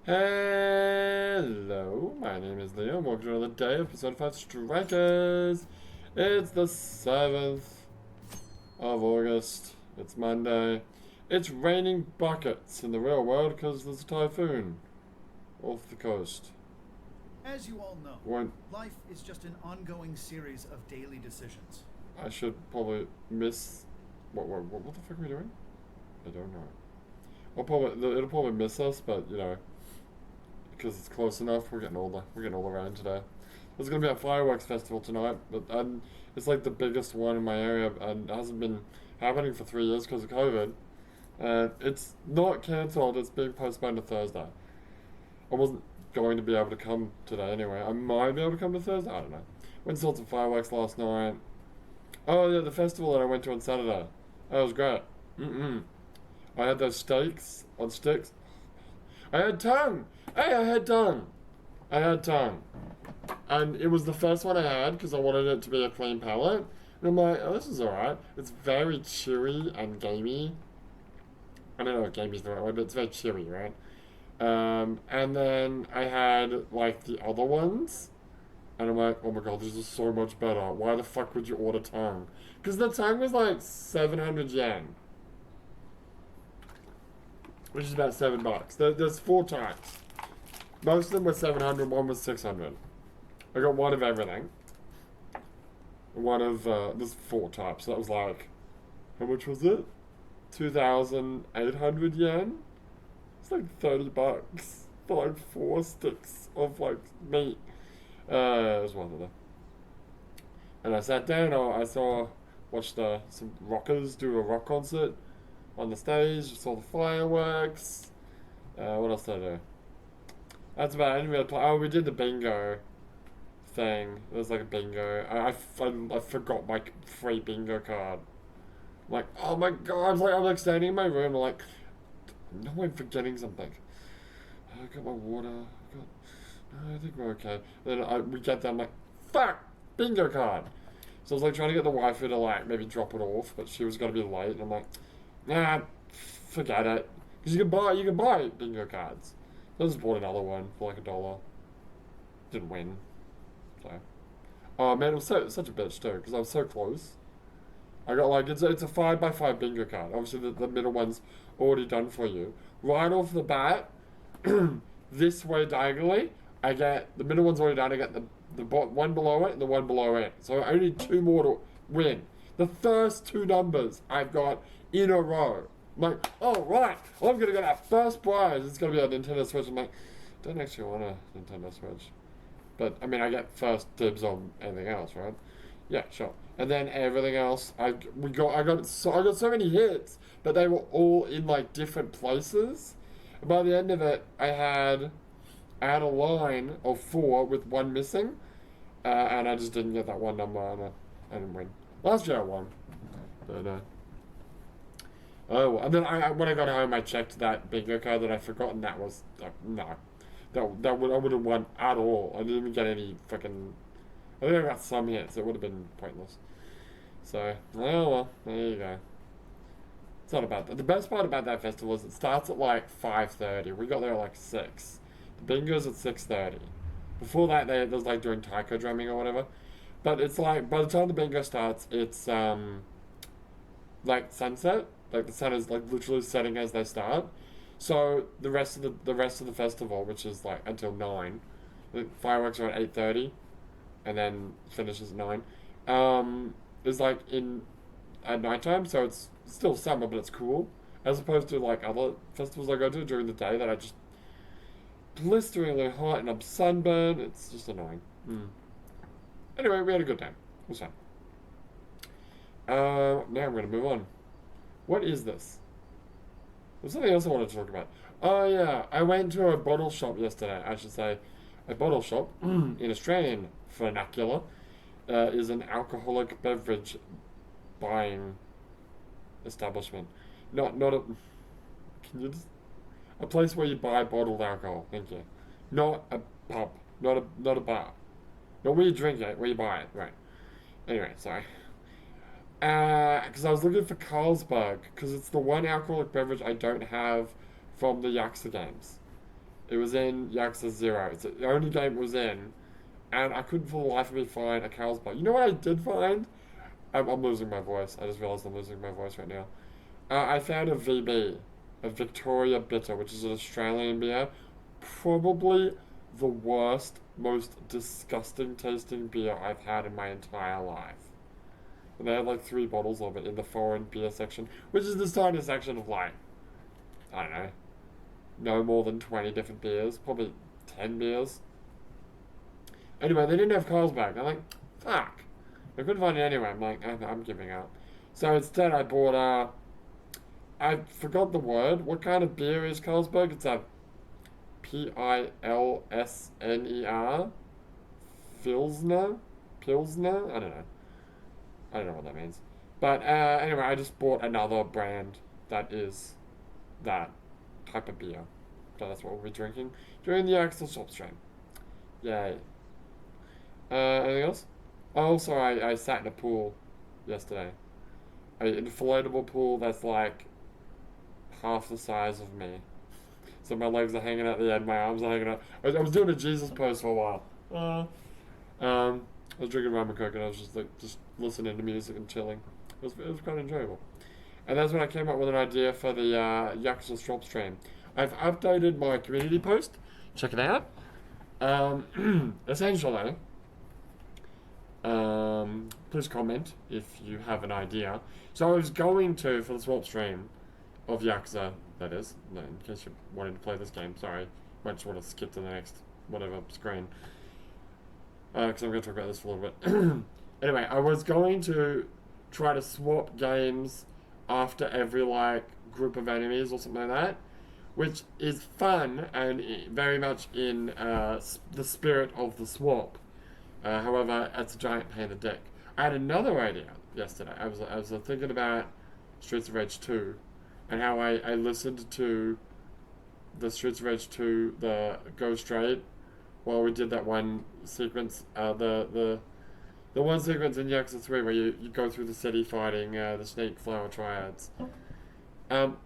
Hello, my name is Leo, and welcome to another day of Personified Strikers. It's the 7th of August. It's Monday. It's raining buckets in the real world because there's a typhoon off the coast. As you all know, When life is just an ongoing series of daily decisions. I should probably miss. What the fuck are we doing? I don't know. It'll probably miss us, but you know, because it's close enough. We're getting older. We're getting all around today. There's gonna be a fireworks festival tonight, but it's like the biggest one in my area, and it hasn't been happening for 3 years because of COVID. And it's not cancelled. It's being postponed to Thursday. I wasn't going to be able to come today anyway. I might be able to come to Thursday. I don't know. Went and saw some fireworks last night. Oh yeah, the festival that I went to on Saturday. That was great. I had those steaks on sticks. I had tongue. Hey, I had tongue. I had tongue. And it was the first one I had because I wanted it to be a clean palate. And I'm like, oh, this is alright. It's very chewy and gamey. I don't know if gamey's the right word, but it's very chewy, right? And then I had like the other ones. And I'm like, oh my god, this is so much better. Why the fuck would you order tongue? Because the tongue was like 700 yen. Which is about $7. There's 4 types. Most of them were 700, one was 600. I got one of everything. There's 4 types. So that was like, how much was it? 2,800 yen? It's like $30 for like 4 sticks of like meat. It was one of them. And I sat down, watched some rockers do a rock concert on the stage, saw the fireworks. What else did I do? That's about it. I didn't really play. Oh, we did the bingo thing. There was like a bingo. I forgot my free bingo card. I'm like, oh my god! I'm like standing in my room. I'm like, no, I'm forgetting something. I got my water. No, I think we're okay. Then we get there. I'm like, fuck, bingo card. So I was like trying to get the waifu to like maybe drop it off, but she was gonna be late. And I'm like, nah, forget it. Because you can buy bingo cards. So I just bought another one for like $1. Didn't win. So, oh man, it was such a bitch too because I was so close. I got like it's a 5x5 bingo card. Obviously the middle one's already done for you. Right off the bat, this way diagonally, I get the middle one's already done. I get the one below it and the one below it. So I only need 2 more to win. The first 2 numbers I've got in a row. I'm like, oh right, I'm gonna get that first prize. It's gonna be a Nintendo Switch. I'm like, don't actually want a Nintendo Switch, but I mean, I get first dibs on anything else, right? Yeah, sure. And then everything else, I got so many hits, but they were all in like different places. And by the end of it, I had a line of 4 with one missing, and I just didn't get that one number, and I didn't win. Last year I won, but oh, and then when I got home, I checked that bingo card that I forgot, and that was no, I would have won at all. I didn't even get any fucking. I think I got some hits. It would have been pointless. So, oh well, there you go. It's not about that. The best part about that festival is it starts at like 5:30. We got there at like 6. The bingo's at 6:30. Before that, there's like doing taiko drumming or whatever. But it's like by the time the bingo starts, it's like sunset. Like the sun is like literally setting as they start. So the rest of the festival, which is like until 9, the fireworks are at 8:30, and then finishes at 9. Is like in at nighttime, so it's still summer, but it's cool. As opposed to like other festivals I go to during the day that are just blisteringly hot and I'm sunburned. It's just annoying. Anyway, we had a good time. It was fun. Now I'm gonna move on. What is this? There's something else I wanted to talk about. Oh yeah, I went to a bottle shop yesterday. I should say, a bottle shop in Australian vernacular is an alcoholic beverage buying establishment. Not a. Can you just a place where you buy bottled alcohol? Thank you. Not a pub. Not a bar. Not where you drink it. Where you buy it. Right. Anyway, sorry. Because I was looking for Carlsberg because it's the one alcoholic beverage I don't have from the Yakuza games. It was in Yakuza 0. It's the only game it was in, and I couldn't for the life of me find a Carlsberg. You know what I did find? I'm losing my voice. I just realized I'm losing my voice right now. I found a VB, a Victoria Bitter, which is an Australian beer. Probably the worst, most disgusting tasting beer I've had in my entire life. And they had like 3 bottles of it in the foreign beer section, which is the tiny section of like, I don't know, no more than 20 different beers, probably 10 beers. Anyway, they didn't have Carlsberg. I'm like, fuck. I couldn't find it anywhere. I'm like, I'm giving up. So instead, I bought I forgot the word. What kind of beer is Carlsberg? It's a Pilsner? Pilsner? Pilsner? I don't know. I don't know what that means. But anyway, I just bought another brand that is that type of beer. So that's what we'll be drinking during the Axel Shop stream. Yay. Anything else? Also, I sat in a pool yesterday. An inflatable pool that's like half the size of me. So my legs are hanging out the end, my arms are hanging out. I was doing a Jesus pose for a while. I was drinking rum and coke and I was just listening to music and chilling. It was quite enjoyable. And that's when I came up with an idea for the Yakuza Shop stream. I've updated my community post. Check it out. Essentially, please comment if you have an idea. So I was going to, for the swap stream of Yakuza, that is, in case you're wanting to play this game, sorry, might just want to skip to the next whatever screen, because I'm going to talk about this for a little bit. Anyway, I was going to try to swap games after every, like, group of enemies or something like that, which is fun and very much in the spirit of the swap. However, it's a giant pain in the dick. I had another idea yesterday. I was thinking about Streets of Rage 2 and how I listened to the Streets of Rage 2, the Go Straight, while we did that one sequence, the one sequence in Yakuza 3 where you go through the city fighting the Snake Flower Triads.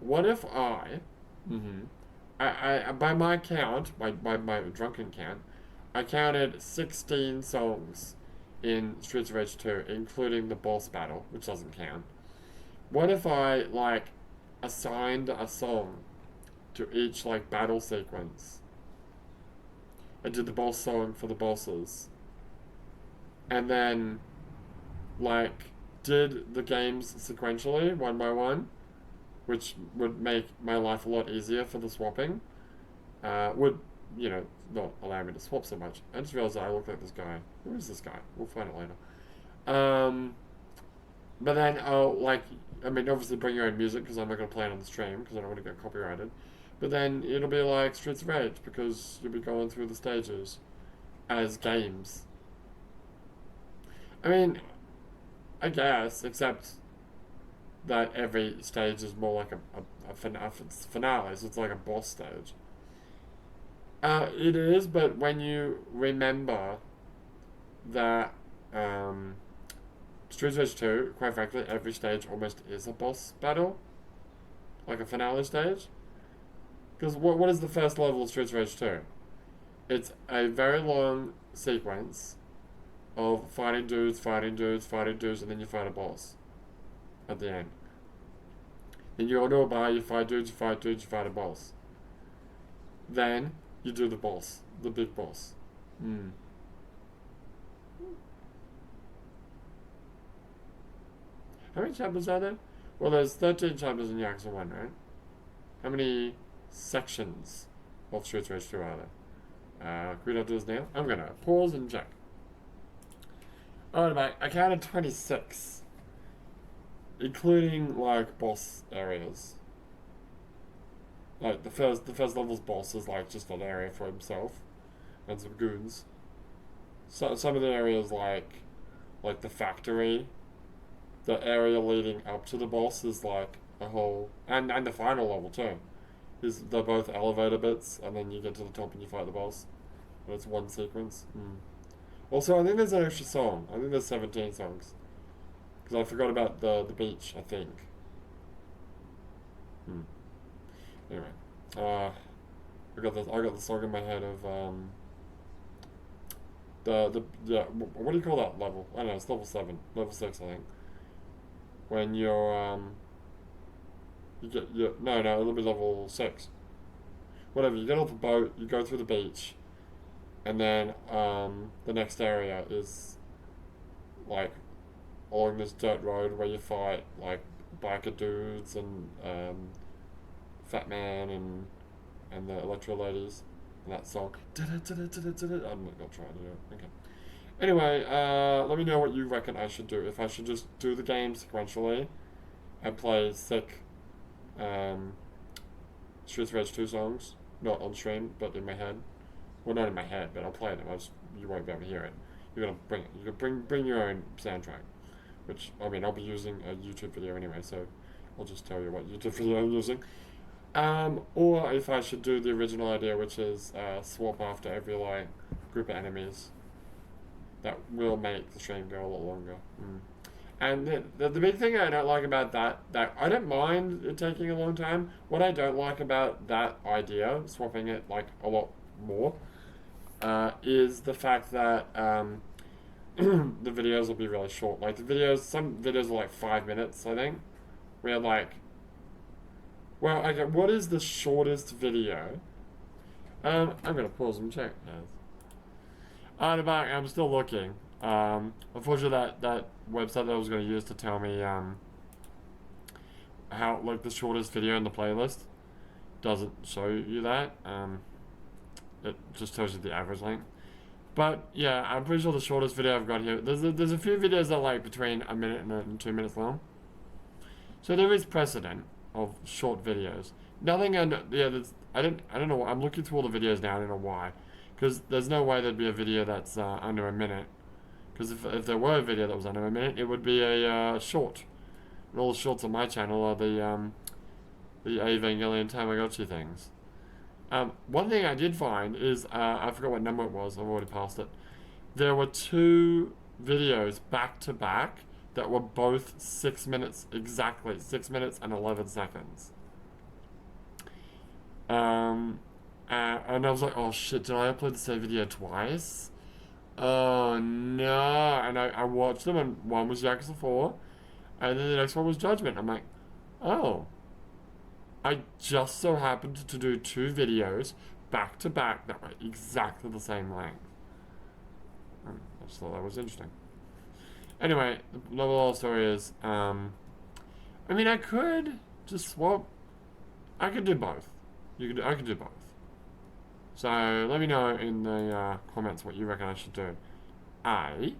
What if by my count, by my drunken count, I counted 16 songs in Streets of Rage 2, including the boss battle, which doesn't count. What if I, like, assigned a song to each, like, battle sequence? I did the boss song for the bosses. And then, like, did the games sequentially, one by one, which would make my life a lot easier for the swapping. Would, not allow me to swap so much. I just realized that I look like this guy. Who is this guy? We'll find it later. But then obviously bring your own music because I'm not going to play it on the stream because I don't want to get copyrighted. But then it'll be like Streets of Rage because you'll be going through the stages as games. I mean, I guess, except that every stage is more like a finale, so it's like a boss stage. It is, but when you remember that Streets of Rage 2, quite frankly, every stage almost is a boss battle, like a finale stage. Because what is the first level of Streets of Rage 2? It's a very long sequence of fighting dudes, and then you fight a boss at the end. Then you go to a bar, you fight dudes, you fight a boss. Then you do the boss, the big boss. How many chapters are there? Well, there's 13 chapters in Yakuza 1, right? How many sections of Streets of Rage 2 are there? Can we not do this now? I'm gonna pause and check. Alright, mate, I counted 26. Including, like, boss areas. Like, the first level's boss is, like, just an area for himself. And some goons. So, some of the areas, like the factory, the area leading up to the boss is, like, a whole... And the final level, too. They're both elevator bits, and then you get to the top and you fight the boss. And it's one sequence. Also, I think there's an extra song. I think there's 17 songs. Because I forgot about the beach, I think. Anyway. I got the song in my head of what do you call that level? I don't know. It's level 7, level 6, I think. When you're you get no, it'll be level 6. Whatever. You get off the boat, you go through the beach, and then the next area is like along this dirt road where you fight like biker dudes and Fat Man and the Electro Ladies and that song. I'm not gonna try to do it. Okay. Anyway, let me know what you reckon I should do. If I should just do the game sequentially and play sick Streets of Rage 2 songs, not on stream, but in my head. Well, not in my head, but I'll play them. You won't be able to hear it. You're gonna bring it. You can bring your own soundtrack, which I mean I'll be using a YouTube video anyway, so I'll just tell you what YouTube video I'm using. Or if I should do the original idea, which is swap after every like group of enemies. That will make the stream go a lot longer. And the big thing I don't like about that I don't mind it taking a long time. What I don't like about that idea, swapping it like a lot more, is the fact that the videos will be really short. Like some videos are like 5 minutes, I think. Where like, well, okay, what is the shortest video? I'm gonna pause and check. On the back, I'm still looking. Unfortunately, that website that I was going to use to tell me how like the shortest video in the playlist doesn't show you that. It just tells you the average length. But yeah, I'm pretty sure the shortest video I've got here. There's a few videos that are like between a minute and 2 minutes long. So there is precedent of short videos. Nothing. I don't know. I'm looking through all the videos now. I don't know why. Because there's no way there'd be a video that's under a minute. Because if there were a video that was under a minute, it would be a short. And all the shorts on my channel are the Evangelion Tamagotchi things. One thing I did find is, I forgot what number it was, I've already passed it. There were 2 videos back to back that were both 6 minutes, exactly, 6 minutes and 11 seconds. And I was like, oh shit, did I upload the same video twice? Oh no. And I watched them, and one was Yakuza 4, and then the next one was Judgment. I'm like, oh. I just so happened to do 2 videos back to back that were exactly the same length. I just thought that was interesting. Anyway, the moral of the story is, I mean, I could just swap. I could do both. I could do both. So let me know in the comments what you reckon I should do. Can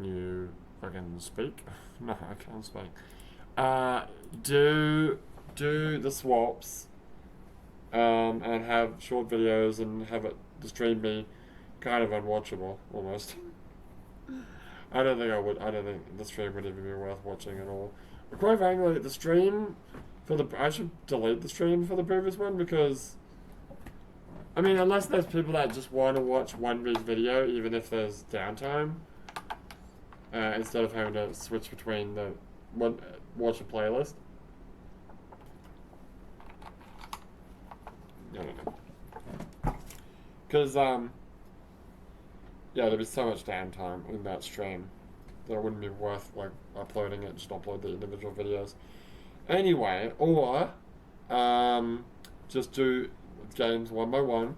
you fucking speak? No, I can't speak. Do the swaps. And have short videos and have the stream be kind of unwatchable, almost. I don't think the stream would even be worth watching at all. But quite frankly, the stream I should delete the stream for the previous one because, I mean, unless there's people that just want to watch one big video, even if there's downtime, instead of having to switch between watch a playlist. I don't know. Because, yeah, there'd be so much downtime in that stream that it wouldn't be worth, like, uploading it, just upload the individual videos. Anyway, or, just do games one by one,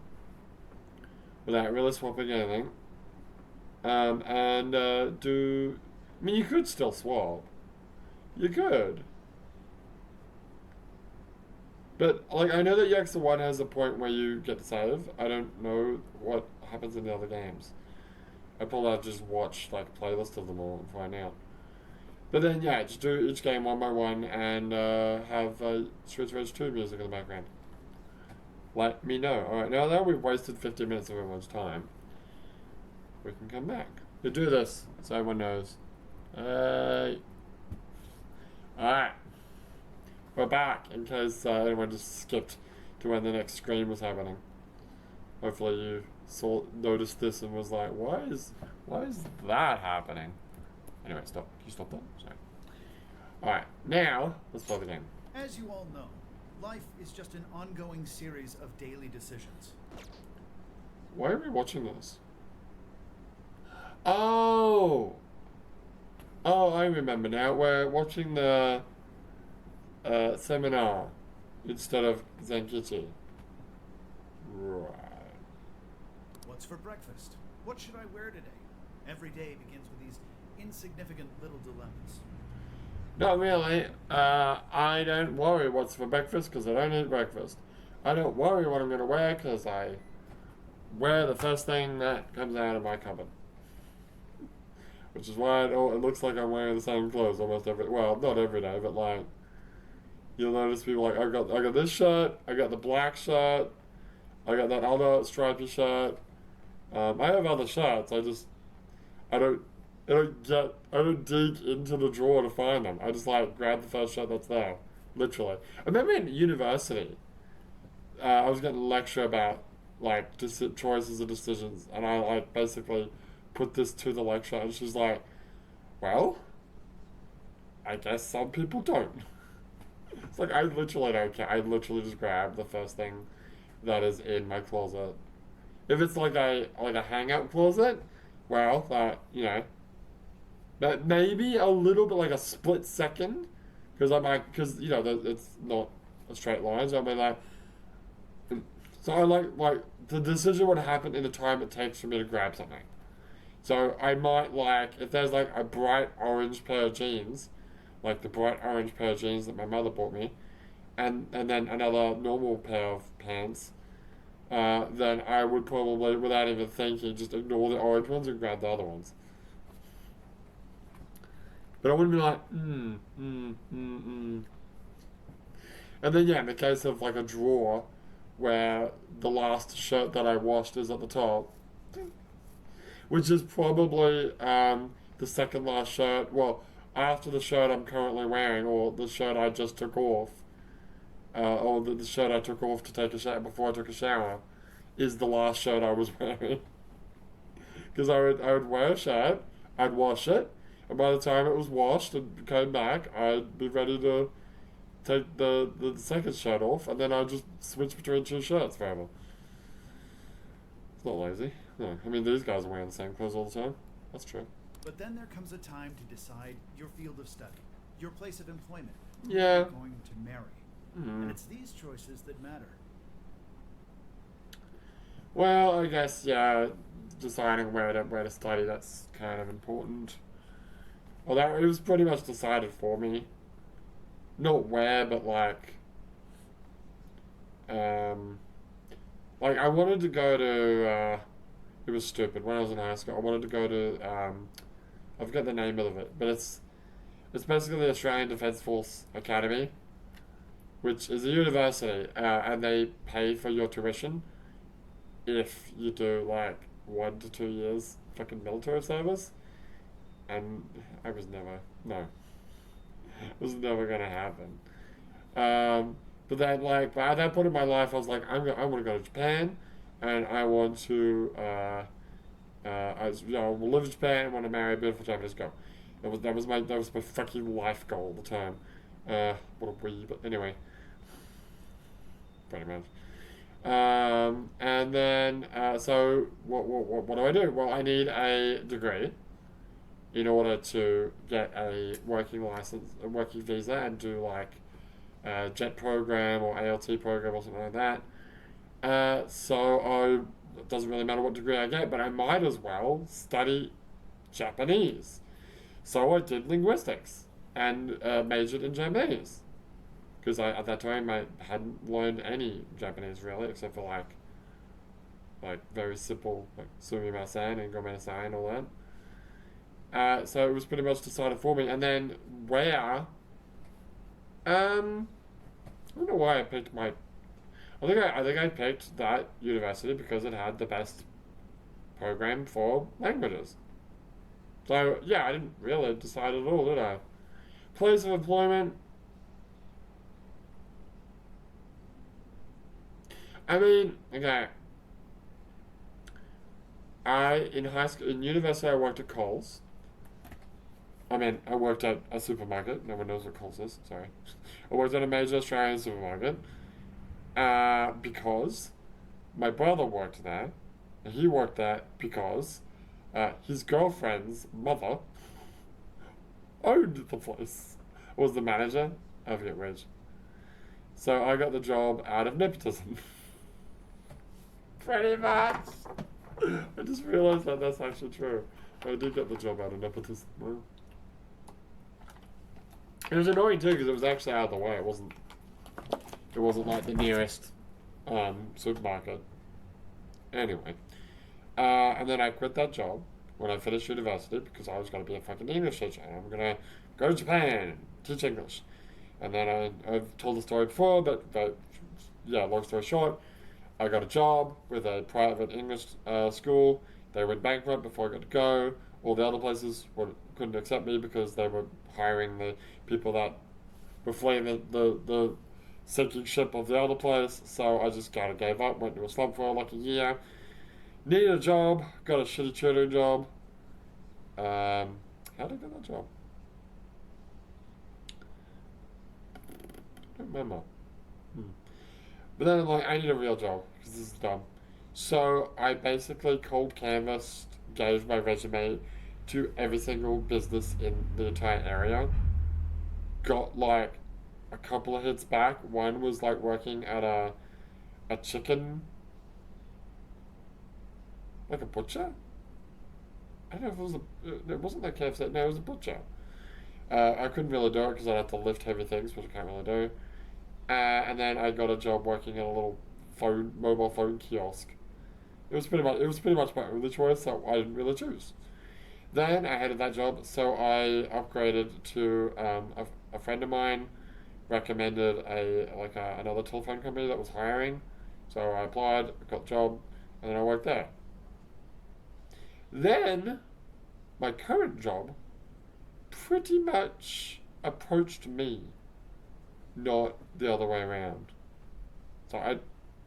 without really swapping anything. I mean, you could still swap. You could. But, like, I know that Yakuza 1 has a point where you get to save. I don't know what happens in the other games. I probably have to just watch, like, a playlist of them all and find out. But then, yeah, just do each game one by one and have Streets of Rage 2 music in the background. Let me know. Alright, now that we've wasted 50 minutes of everyone's time, we can come back. You do this, so everyone knows. Alright. we're back in case anyone just skipped to when the next screen was happening. Hopefully you noticed this and was like, why is that happening? Anyway, stop. Can you stop that? Sorry. Alright, now let's play the game. As you all know, life is just an ongoing series of daily decisions. Why are we watching this? Oh! Oh, I remember now. We're watching the seminar instead of Zenkichi. Right. What's for breakfast? What should I wear today? Every day begins with these insignificant little dilemmas. Not really. I don't worry what's for breakfast because I don't eat breakfast. I don't worry what I'm going to wear because I wear the first thing that comes out of my cupboard. Which is why it looks like I'm wearing the same clothes almost well, not every day, but like, you'll notice people like, I got this shirt, I got the black shirt, I got that other stripy shirt. I have other shirts, I don't dig into the drawer to find them. I just like grab the first shirt that's there. Literally. I remember in university, I was getting a lecture about like choices and decisions, and I like basically put this to the lecture, and she's like, well, I guess some people don't. It's like, I literally don't care. I literally just grab the first thing that is in my closet. If it's like a hang-out closet, well, that maybe a little bit like a split second, because it's not a straight line, so I mean like, so I like the decision would happen in the time it takes for me to grab something. So I might like, if there's like a bright orange pair of jeans, like the bright orange pair of jeans that my mother bought me, and then another normal pair of pants, then I would probably, without even thinking, just ignore the orange ones and grab the other ones. But I wouldn't be like, And then, yeah, in the case of like a drawer where the last shirt that I washed is at the top, which is probably the second last shirt. Well, after the shirt I'm currently wearing, or the shirt I just took off, or the shirt I took off to take a shower before I took a shower, is the last shirt I was wearing. Because I would wear a shirt, I'd wash it, and by the time it was washed and came back, I'd be ready to take the second shirt off, and then I'd just switch between two shirts forever. It's not lazy. No, I mean, these guys are wearing the same clothes all the time. That's true. But then there comes a time to decide your field of study, your place of employment, who Yeah. you're going to marry. Mm. And it's these choices that matter. Well, I guess, yeah, deciding where to study, that's kind of important. Although it was pretty much decided for me. Not where, but like I wanted to go to, it was stupid, when I was in high school, I wanted to go to, I forget the name of it, but it's basically the Australian Defence Force Academy, which is a university, and they pay for your tuition if you do like 1 to 2 years fucking military service. And I was never, no, it was never gonna happen. But then, like, by that point in my life, I was like, I want to go to Japan, and I want to, will live in Japan. I want to marry a beautiful Japanese girl. That was my fucking life goal at the time. What a weeb, but anyway, pretty much. And then, so what do I do? Well, I need a degree in order to get a working license, a working visa, and do like a JET program or ALT program or something like that. It doesn't really matter what degree I get, but I might as well study Japanese. So I did linguistics and majored in Japanese. Because at that time I hadn't learned any Japanese really, except for like very simple, like sumimasen and gomenasai and all that. So it was pretty much decided for me. And then where, I don't know why I picked I think I picked that university because it had the best program for languages. So yeah, I didn't really decide at all, did I? Place of employment, I mean, okay. In high school, in university, I worked at Coles. I mean, I worked at a supermarket. No one knows what Coles is. Sorry. I worked at a major Australian supermarket. Because my brother worked there. And he worked there because his girlfriend's mother owned the place. Was the manager. I forget which. So I got the job out of nepotism. Pretty much. I just realised that that's actually true. I did get the job out of nepotism. Well, it was annoying too because it was actually out of the way. It wasn't. It wasn't like the nearest supermarket. Anyway, and then I quit that job when I finished university because I was going to be a fucking English teacher. I'm going to go to Japan and teach English. And then I've told the story before, but yeah, long story short, I got a job with a private English school. They went bankrupt before I got to go. All the other places couldn't accept me because they were hiring the people that were fleeing the sinking ship of the other place. So I just kind of gave up, went to a slum for like a year. Needed a job, got a shitty tutoring job. How did I get that job? I don't remember. But then I'm like, I need a real job because this is dumb. So I basically cold canvassed, gave my resume to every single business in the entire area. Got like a couple of hits back. One was like working at a chicken, like a butcher. I don't know if it was it wasn't like KFC. No, it was a butcher. I couldn't really do it because I'd have to lift heavy things, which I can't really do. And then I got a job working at a little mobile phone kiosk. It was pretty much my only choice, so I didn't really choose. Then I hated that job, so I upgraded to a friend of mine recommended another telephone company that was hiring, so I applied, got the job, and then I worked there. Then my current job pretty much approached me, not the other way around. So I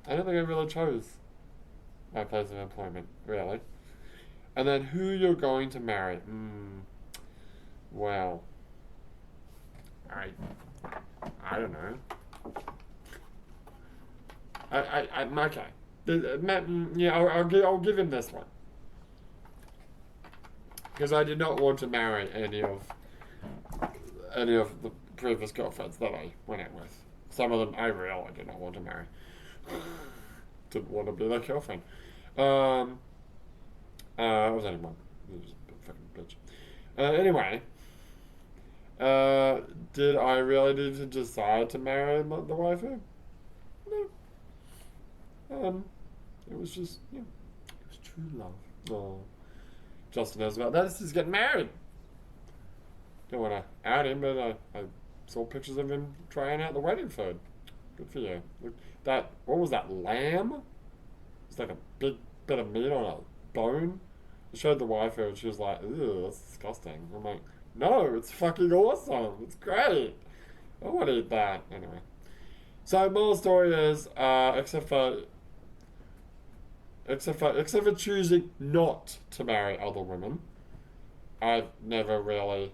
don't think I really chose my place of employment, really. And then who you're going to marry? Well, I I don't know. I'm okay. Yeah, I'll give him this one because I did not want to marry any of the previous girlfriends that I went out with. Some of them I really did not want to marry. Didn't want to be their girlfriend. I was only one. It was a fucking bitch. Anyway, did I really need to decide to marry the waifu? No. It was just, yeah, it was true love. Oh, Justin knows about that. He's getting married. Don't want to out him, but I saw pictures of him trying out the wedding food. Good for you. What was that, lamb? It's like a big bit of meat on a bone. I showed the wife and she was like, ew, that's disgusting. I'm like, no, it's fucking awesome. It's great. I want to eat that. Anyway. So, moral story is, except for choosing not to marry other women, I've never really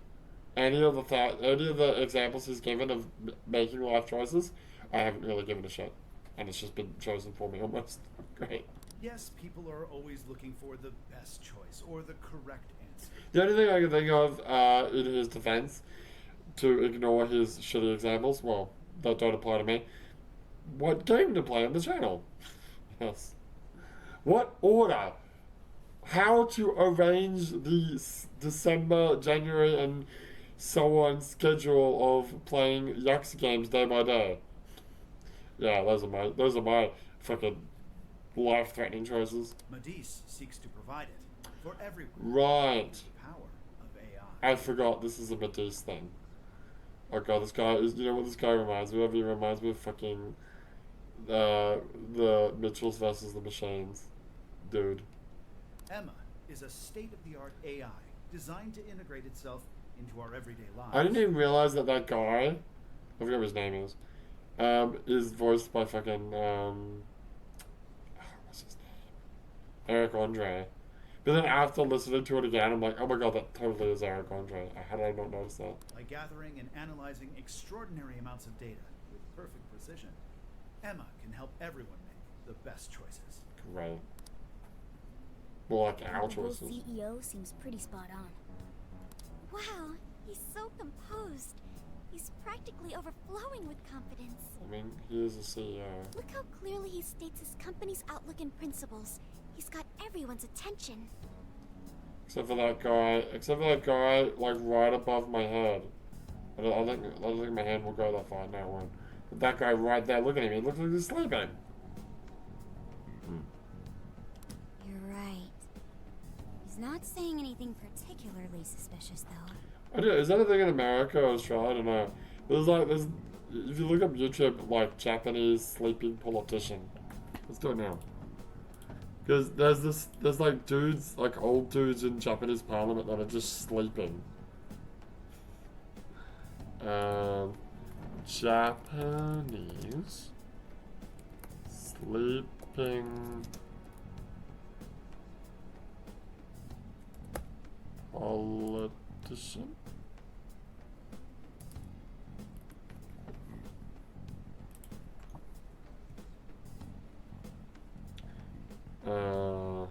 any of the examples he's given of making life choices, I haven't really given a shit, and it's just been chosen for me almost. Great. Yes, people are always looking for the best choice or the correct answer. The only thing I can think of in his defense, to ignore his shitty examples, well, that don't apply to me, what game to play on the channel? Yes. What order? How to arrange the December, January, and so on schedule of playing Yakuza games day by day? Yeah, those are my fucking life-threatening choices. Madis seeks to provide it for everyone. Right. The power of AI. I forgot this is a Matisse thing. Oh god, this guy is. You know what this guy reminds me of? He reminds me of fucking the Mitchells versus the Machines, dude. Emma is a state-of-the-art AI designed to integrate itself into our everyday lives. I didn't even realize that guy, I forget what his name is voiced by fucking Eric Andre. But then after listening to it again, I'm like, oh my god, that totally is Eric Andre. How did I not notice that? By gathering and analyzing extraordinary amounts of data with perfect precision, Emma can help everyone make the best choices. Great. More like our Google's choices. CEO seems pretty spot on. Wow, he's so composed. He's practically overflowing with confidence. I mean, he is a CEO. Look how clearly he states his company's outlook and principles. He's got everyone's attention. Except for that guy, like right above my head. I don't think my hand will go that far. No, it won't. But that guy right there, look at him. He looks like he's sleeping. You're right. He's not saying anything particularly suspicious, though. I don't know, is that a thing in America or Australia? I don't know. There's if you look up YouTube, like Japanese sleeping politician. Let's do it now. Because there's like dudes, like old dudes in Japanese parliament that are just sleeping. Japanese sleeping politician. No.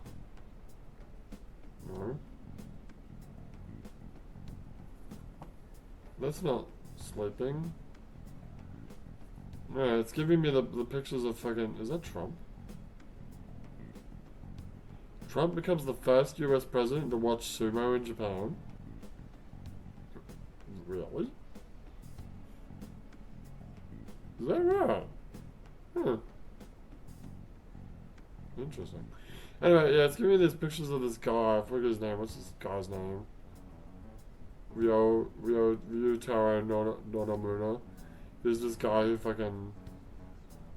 That's not sleeping. No, it's giving me the pictures of fucking... Is that Trump? Trump becomes the first US president to watch sumo in Japan. Really? Is that right? Huh. Interesting. Anyway, yeah, it's giving me these pictures of this guy. I forget his name. What's this guy's name? Ryutaro Nonomura. There's this guy who fucking,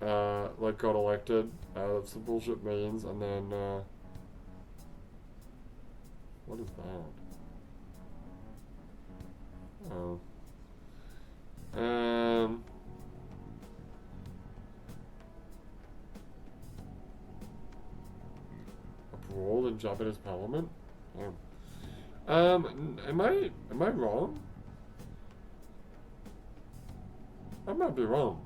like got elected out of some bullshit means, and then, what is that? Oh. A brawl in Japanese parliament? Oh. Am I wrong? I might be wrong.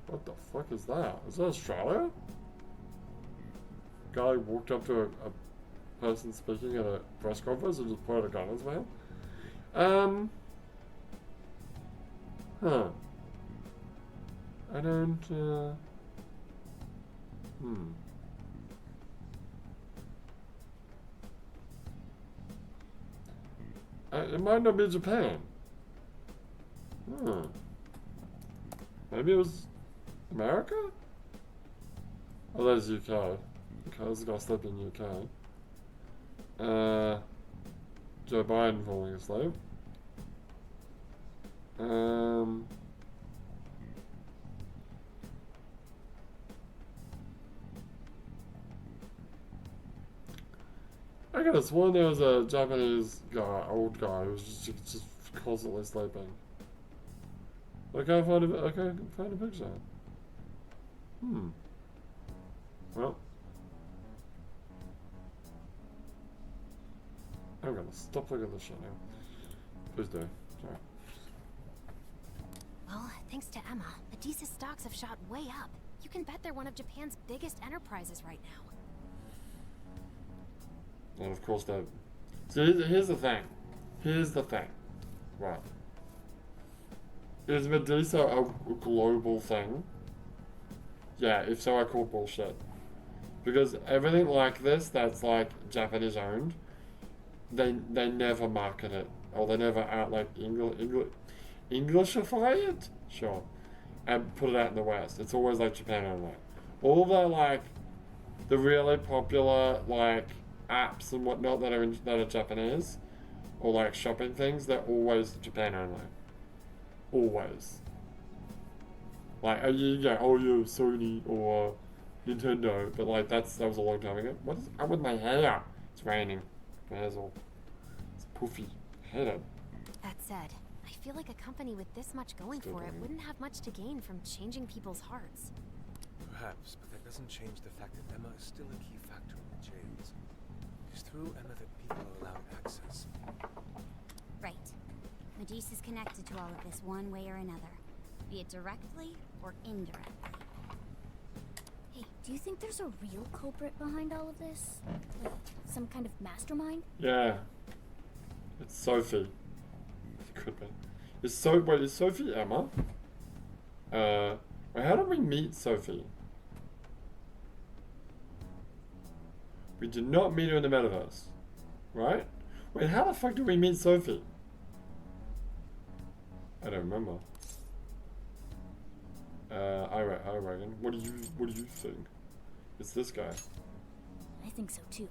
What the fuck is that? Is that Australia? Guy walked up to a person speaking at a press conference and just pointed a gun at his mouth. Huh. I don't, it might not be Japan. Maybe it was America? Oh, that is UK. Okay, this guy slept in UK. Joe Biden falling asleep. I could have sworn there was a Japanese guy, old guy, who was just constantly sleeping. I can't find a picture. Well, I'm gonna stop looking at this shit now. Please do. Sorry. Well, thanks to Emma, Adisa's stocks have shot way up. You can bet they're one of Japan's biggest enterprises right now. And of course that... So here's the thing. Right. Is Medusa a global thing? Yeah, if so I call bullshit. Because everything like this that's like Japanese owned, they never market it. Or they never Englishify it? Sure. And put it out in the West. It's always like Japan only. All the like the really popular like apps and whatnot that are Japanese, or like shopping things, they're always Japan only. Always. Like Sony or Nintendo, but like that was a long time ago. What is up with my hair? It's raining. My hair's all it's poofy. I hate it. That said, I feel like a company with this much going Still for it don't. wouldn't have much to gain from changing people's hearts. Perhaps, but that doesn't change the fact that Emma is still a key factor in the jails. It's through Emma that people are allowed access. Right. Meduse is connected to all of this one way or another, be it directly or indirectly. Hey, do you think there's a real culprit behind all of this? Like, some kind of mastermind? Yeah. It's Sophie. It could be. Is Sophie Emma? Wait, how did we meet Sophie? We did not meet her in the metaverse. Right? Wait, how the fuck did we meet Sophie? I don't remember. I reckon. What do you think? It's this guy. I think so too.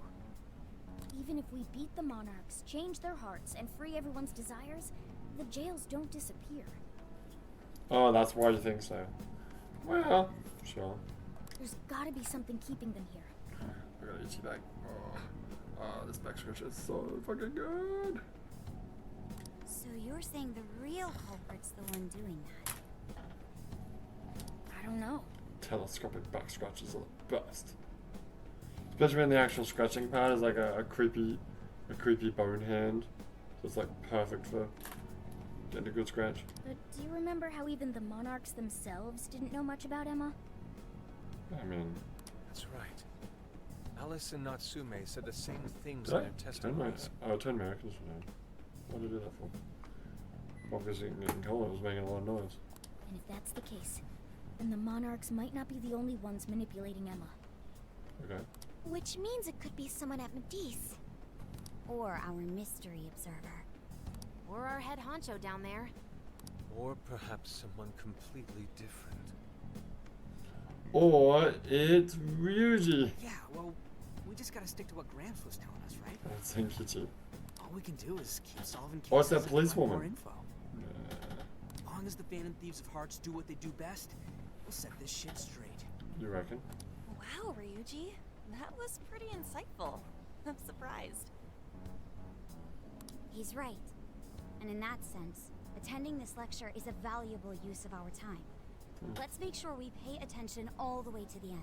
Even if we beat the Monarchs, change their hearts, and free everyone's desires, the jails don't disappear. Oh, that's why you think so. Well, sure. There's gotta be something keeping them here. I got an itchy back. Oh, this back scratch is so fucking good. So you're saying the real culprit's the one doing that? I don't know. Telescopic back scratches are the best. Especially when the actual scratching part is like a creepy bone hand. So it's like perfect for getting a good scratch. But do you remember how even the Monarchs themselves didn't know much about Emma? I mean, That's right. Alice and Natsume said the same things did in I their turn testimonies. turn Americans down? What did I do that for? Obviously, in color was making a lot of noise. And if that's the case, then the Monarchs might not be the only ones manipulating Emma. Okay. Which means it could be someone at Meduse. Or our mystery observer? Or our head honcho down there. Or perhaps someone completely different. Or it's Ryuji. Yeah, well, we just gotta stick to what Gramps was telling us, right? That's Senkichi. All we can do is keep solving cases Oh, it's that and policewoman. find more info. As long as the Phantom Thieves of Hearts do what they do best, we'll set this shit straight. You reckon? Wow, Ryuji. That was pretty insightful. I'm surprised. He's right. And in that sense, attending this lecture is a valuable use of our time. Let's make sure we pay attention all the way to the end.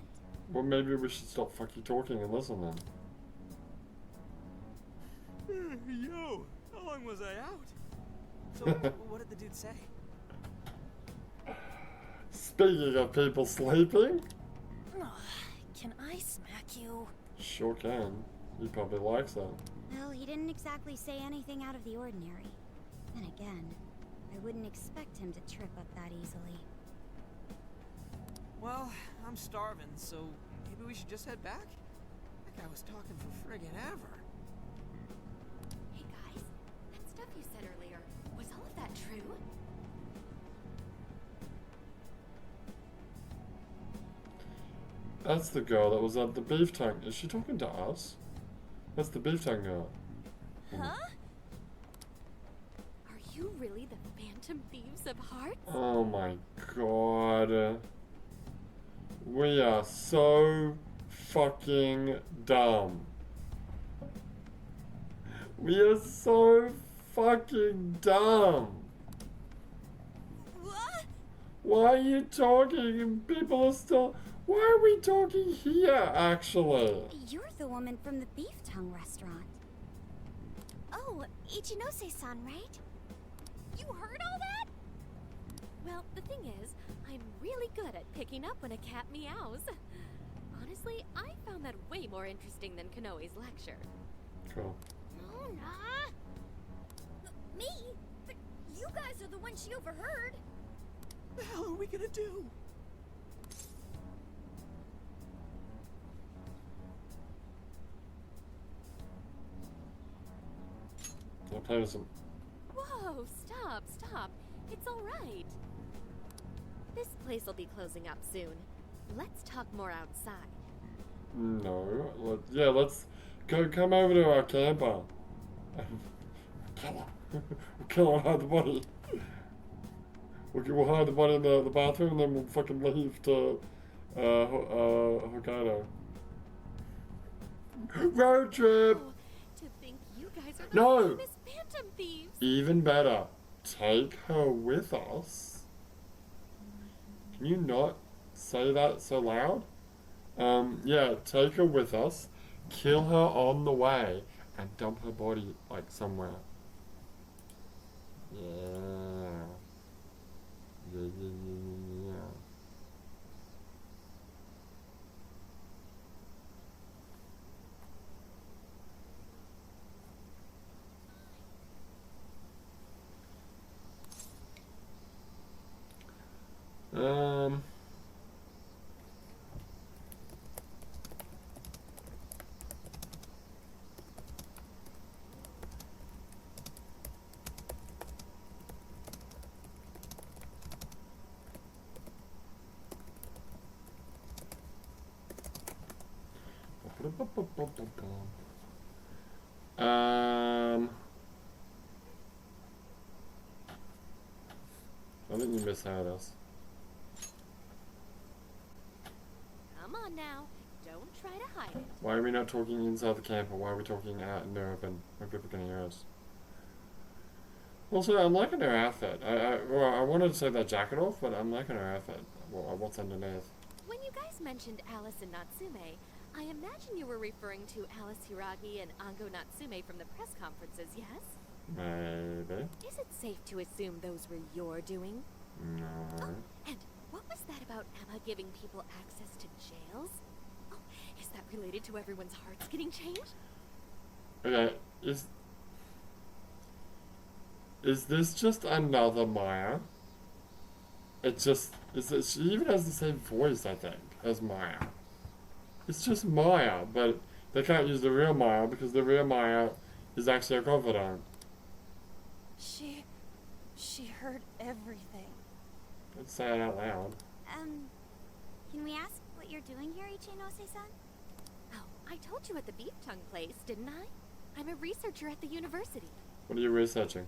Well, maybe we should stop fucking talking and listen then. Yo, how long was I out? So, what did the dude say? Speaking of people sleeping, Can I smack you? sure can. He probably likes that. Well, he didn't exactly say anything out of the ordinary. Then again, I wouldn't expect him to trip up that easily. Well, I'm starving, so maybe we should just head back? That guy was talking for friggin' ever. Hey guys, that stuff you said earlier, was all of that true? That's the girl that was at the beef tongue. Is she talking to us? That's the beef tongue girl. Huh? Are you really the Phantom Thieves of Hearts? Oh my god. We are so fucking dumb. We are so fucking dumb. What? Why are you talking and people are still... Why are we talking here, actually? You're the woman from the Beef Tongue restaurant. Oh, Ichinose-san, right? You heard all that? Well, the thing is, I'm really good at picking up when a cat meows. Honestly, I found that way more interesting than Kanoe's lecture. Cool. Mona! Me? But you guys are the ones she overheard. What the hell are we gonna do? I'll play with some... Whoa, stop. It's all right. This place will be closing up soon. Let's talk more outside. No. Let's go. Come over to our camper. Kill her. Kill her and hide the body. We'll hide the body in the bathroom and then we'll fucking leave to Hokkaido. Road trip! Oh, to think you guys are the No. famous Phantom Thieves. Even better. take her with us. Can you not say that so loud? Yeah, take her with us, kill her on the way, and dump her body, like, somewhere. Yeah. Yeah, yeah, yeah, yeah, yeah. I think you misheard us. Come on now. Don't try to hide it. Why are we not talking inside the camp, or why are we talking out in the open when people can hear us? Also, I'm liking her outfit. I wanted to take that jacket off, but I'm liking her outfit. Well, what's underneath? When you guys mentioned Alice and Natsume, I imagine you were referring to Alice Hiragi and Ango Natsume from the press conferences, yes? Maybe. Is it safe to assume those were your doing? No. Oh, and what was that about Emma giving people access to jails? Oh, is that related to everyone's hearts getting changed? Okay, is this just another Maya? She even has the same voice, I think, as Maya. It's just Maya, but they can't use the real Maya because the real Maya is actually a confidant. She heard everything. Let's say it out loud. Can we ask what you're doing here, Ichinose-san? Oh, I told you at the beef tongue place, didn't I? I'm a researcher at the university. What are you researching?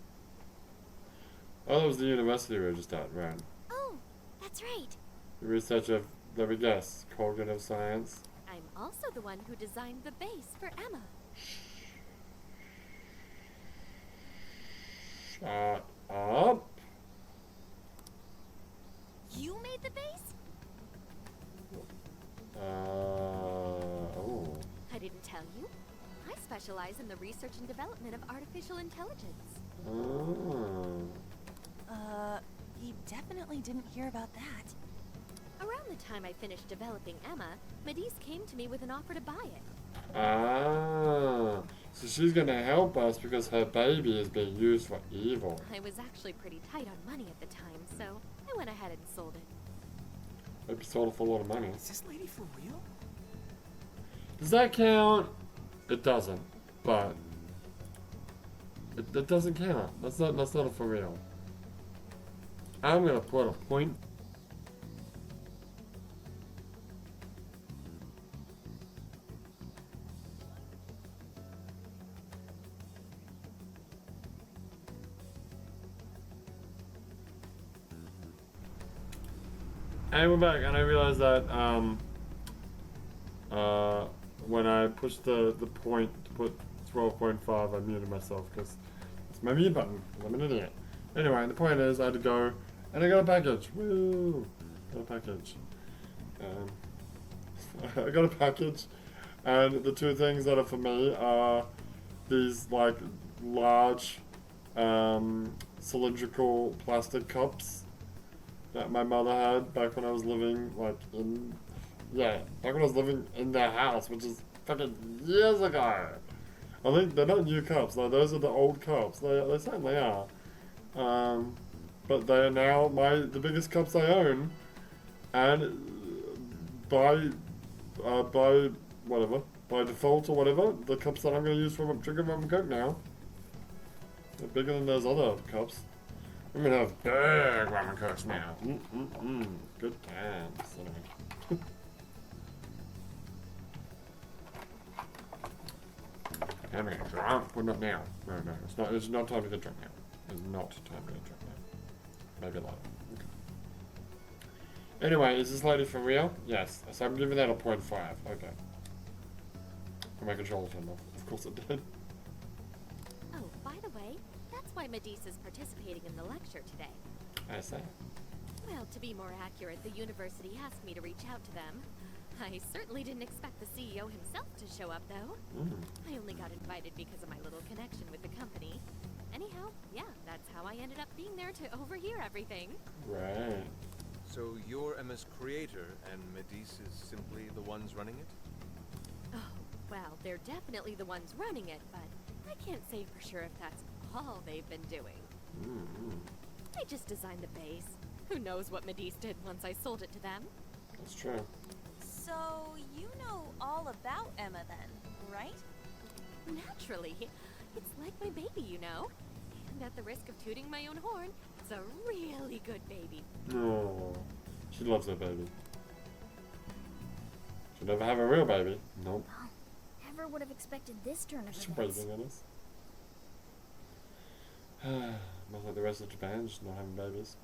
Oh, that was the university we were just at, right? Oh, that's right. The researcher, let me guess, cognitive science? I'm also the one who designed the base for Emma. Shut up. You made the base? Oh. I didn't tell you. I specialize in the research and development of artificial intelligence. Oh. He definitely didn't hear about that. Around the time I finished developing Emma, Medivh came to me with an offer to buy it. Ah. So she's gonna help us because her baby is being used for evil. I was actually pretty tight on money at the time, so I went ahead and sold it. Maybe sold it for a lot of money. Is this lady for real? Does that count? It doesn't, but it doesn't count. That's not a for real. I'm gonna put a point. And we're back, and I realized that when I pushed the point to put 12.5, I muted myself because it's my mute button. I'm an idiot. Anyway, the point is I had to go, and I got a package. Woo! Got a package. I got a package, and the two things that are for me are these like large cylindrical plastic cups that my mother had back when I was living back when I was living in their house, which is fucking years ago. I think they're not new cups, though. Those are the old cups. They certainly are. But they are now the biggest cups I own, and by default or whatever, the cups that I'm going to use for drinking rum and coke now, they're bigger than those other cups. I'm going to have big rum and cokes now. Good times. Anyway. I'm going to get drunk, but not now. No, it's not time to get drunk now. It's not time to get drunk now. Maybe later. Okay. Anyway, is this lady for real? Yes. So I'm giving that a 0.5. Okay. And my controller turned off. Of course it did. Oh, by the way, that's why Medivh is participating in the lecture today. I say. Well, to be more accurate, the university asked me to reach out to them. I certainly didn't expect the CEO himself to show up, though. I only got invited because of my little connection with the company. Anyhow, yeah, that's how I ended up being there to overhear everything. Right. So you're Emma's creator, and Medivh is simply the ones running it? Oh, well, they're definitely the ones running it, but I can't say for sure if that's all they've been doing. I just designed the base. Who knows what Medivh did once I sold it to them? That's true. So, you know all about Emma then, right? Naturally. It's like my baby, you know. And at the risk of tooting my own horn, it's a really good baby. No. She loves her baby. She'll never have a real baby. Nope. Never would have expected this turn of She's events. raising on us. Not like the rest of Japan, just not having babies.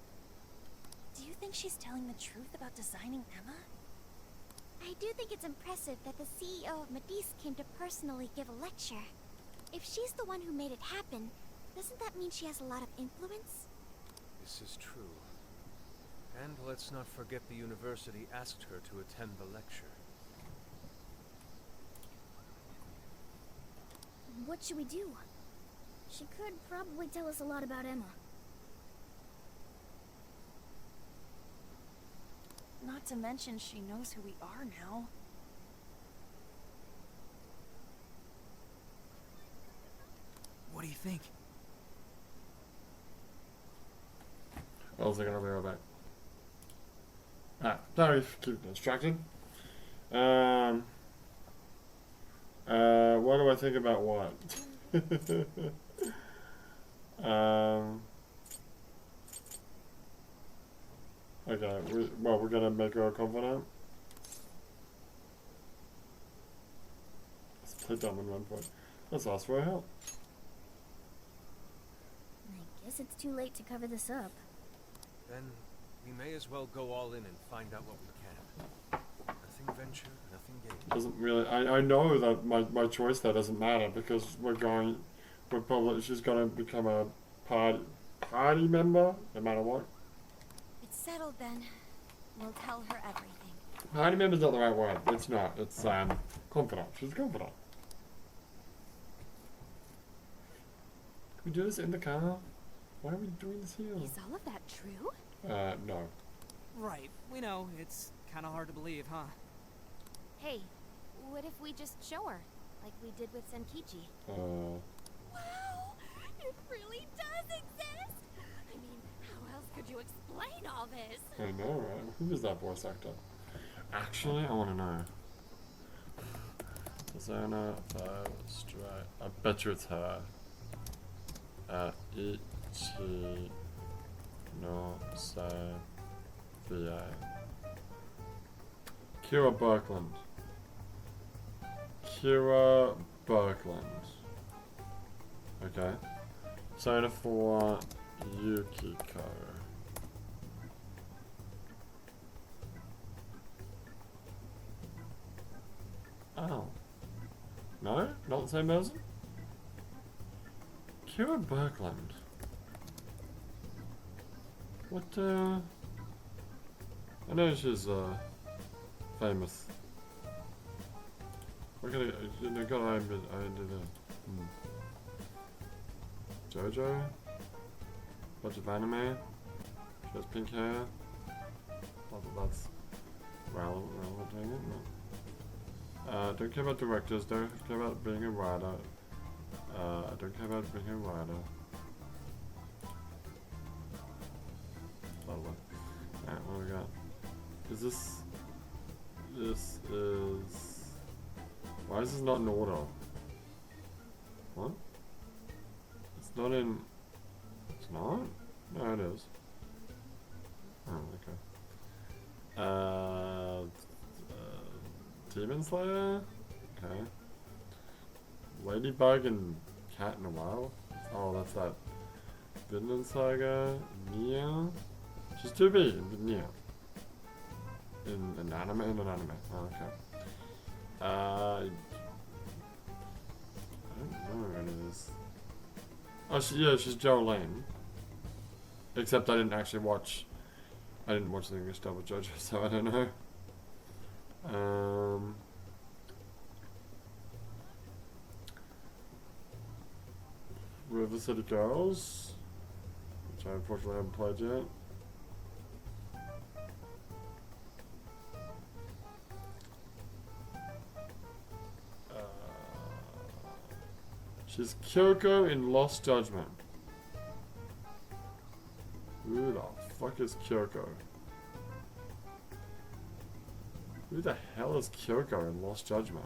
Do you think she's telling the truth about designing Emma? I do think it's impressive that the CEO of Medivh came to personally give a lecture. If she's the one who made it happen, doesn't that mean she has a lot of influence? This is true. And let's not forget the university asked her to attend the lecture. What should we do? She could probably tell us a lot about Emma. Not to mention she knows who we are now. What do you think? I was gonna be right back. Ah, sorry for keeping distracted. What do I think about what? Okay, we're gonna make her confident. Let's play dumb in 1 point. Let's ask for her help. I guess it's too late to cover this up. Then we may as well go all in and find out what we can. Nothing venture, nothing gain. Doesn't really. I know that my choice there doesn't matter because she's gonna become a party member no matter what. It's settled then. We'll tell her everything. Party member's not the right word. It's not. It's confidant. She's confidant. Can we do this in the car? Why are we doing this here? Is all of that true? No. Right, we know, it's kinda hard to believe, huh? Hey, what if we just show her, like we did with Senkichi? Wow! It really does exist! I mean, how else could you explain all this? I know, right? Who is that voice actor? Actually, I want to know. Persona 5 Strike. I bet you it's her. Ichi no Sai VA. Kira Birkland. Kira Birkland. Okay. Persona 4 Yukiko. Oh. No? Not the same person? Kira Birkland. What, I know she's, famous. We're gonna, got IMDb. JoJo? Bunch of anime? She has pink hair? Not that that's relevant to it, no. Don't care about directors, don't care about being a writer. I don't care about being a writer. Alright, what do we got? Is this is... Why is this not in order? What? It's not in... It's not? No, it is. Oh, okay. Demon Slayer? Okay. Ladybug and Cat in the Wild? Oh, that's that. Vinland Saga, Nia? She's 2B in Nia. In an anime? Oh, okay. I don't know what it is. Oh, yeah, she's Jolene. Except I didn't actually watch. I didn't watch the English dub of JoJo, so I don't know. River City Girls, which I unfortunately haven't played yet. She's Kyoko in Lost Judgment. Who the fuck is Kyoko? Who the hell is Kyoko in Lost Judgment?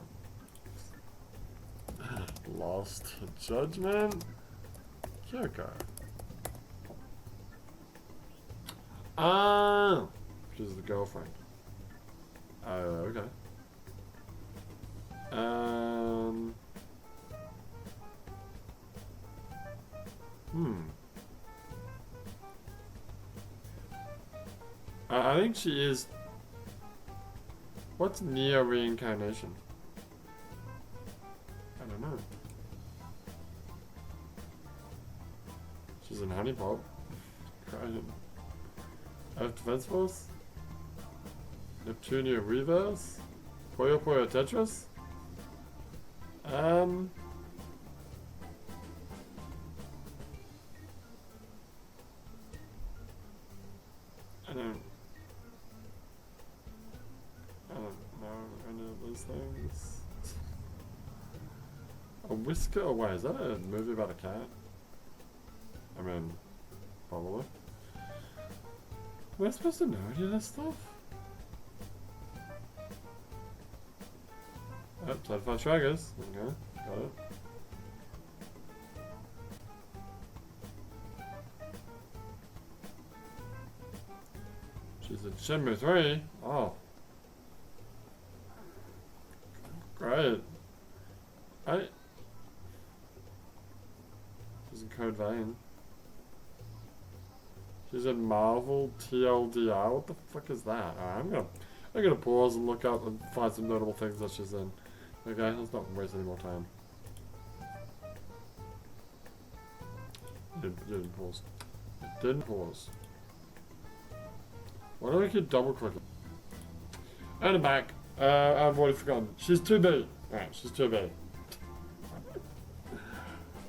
Lost Judgment? Kyoko. Ah! She's the girlfriend. Oh, okay. I think she is. What's Neo reincarnation? I don't know. She's in Honey Pop. Earth Defense Force? Neptunia Reverse? Puyo Puyo Tetris? I don't know any of those things. A Whisker Away, is that a movie about a cat? I mean, probably. Am I supposed to know any of this stuff? Oh, Certified Traggers. Okay, got it. She's in Shenmue 3. Oh. Great. She's in Code Vein. She's in Marvel TLDR. What the fuck is that? Alright, I'm gonna pause and look up and find some notable things that she's in. Okay, let's not waste any more time. You didn't pause. It didn't pause. Why don't we keep double clicking? And I'm back. I've already forgotten. She's 2B. Alright, she's 2B.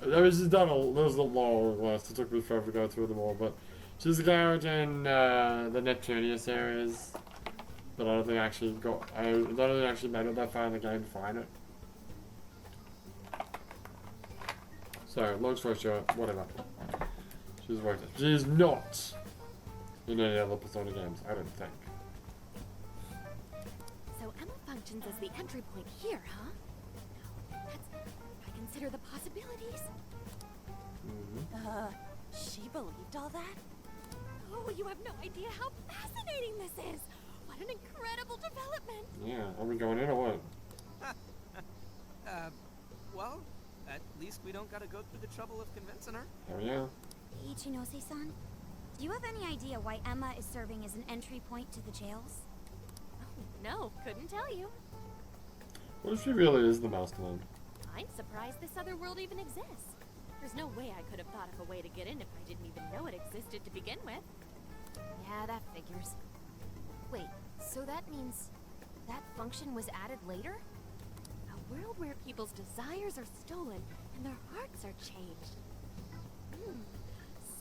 I mean, she's done there's a long list. It took me forever to go through them all, but she's a character in the Neptunia series. But I don't think I actually made it that far in the game to find it. So, long story short, whatever. She's worked it. She's not in any other Persona games, I don't think. So Emma functions as the entry point here, huh? No, I consider the possibilities. She believed all that? Oh, you have no idea how fascinating this is! What an incredible development! Yeah, are we going in or what? Well, at least we don't gotta go through the trouble of convincing her. Oh yeah. Ichinose-san, do you have any idea why Emma is serving as an entry point to the jails? Oh, no, couldn't tell you. What if she really is the Mastermind? I'm surprised this other world even exists. There's no way I could have thought of a way to get in if I didn't even know it existed to begin with. Yeah, that figures. Wait, so that means that function was added later? A world where people's desires are stolen and their hearts are changed.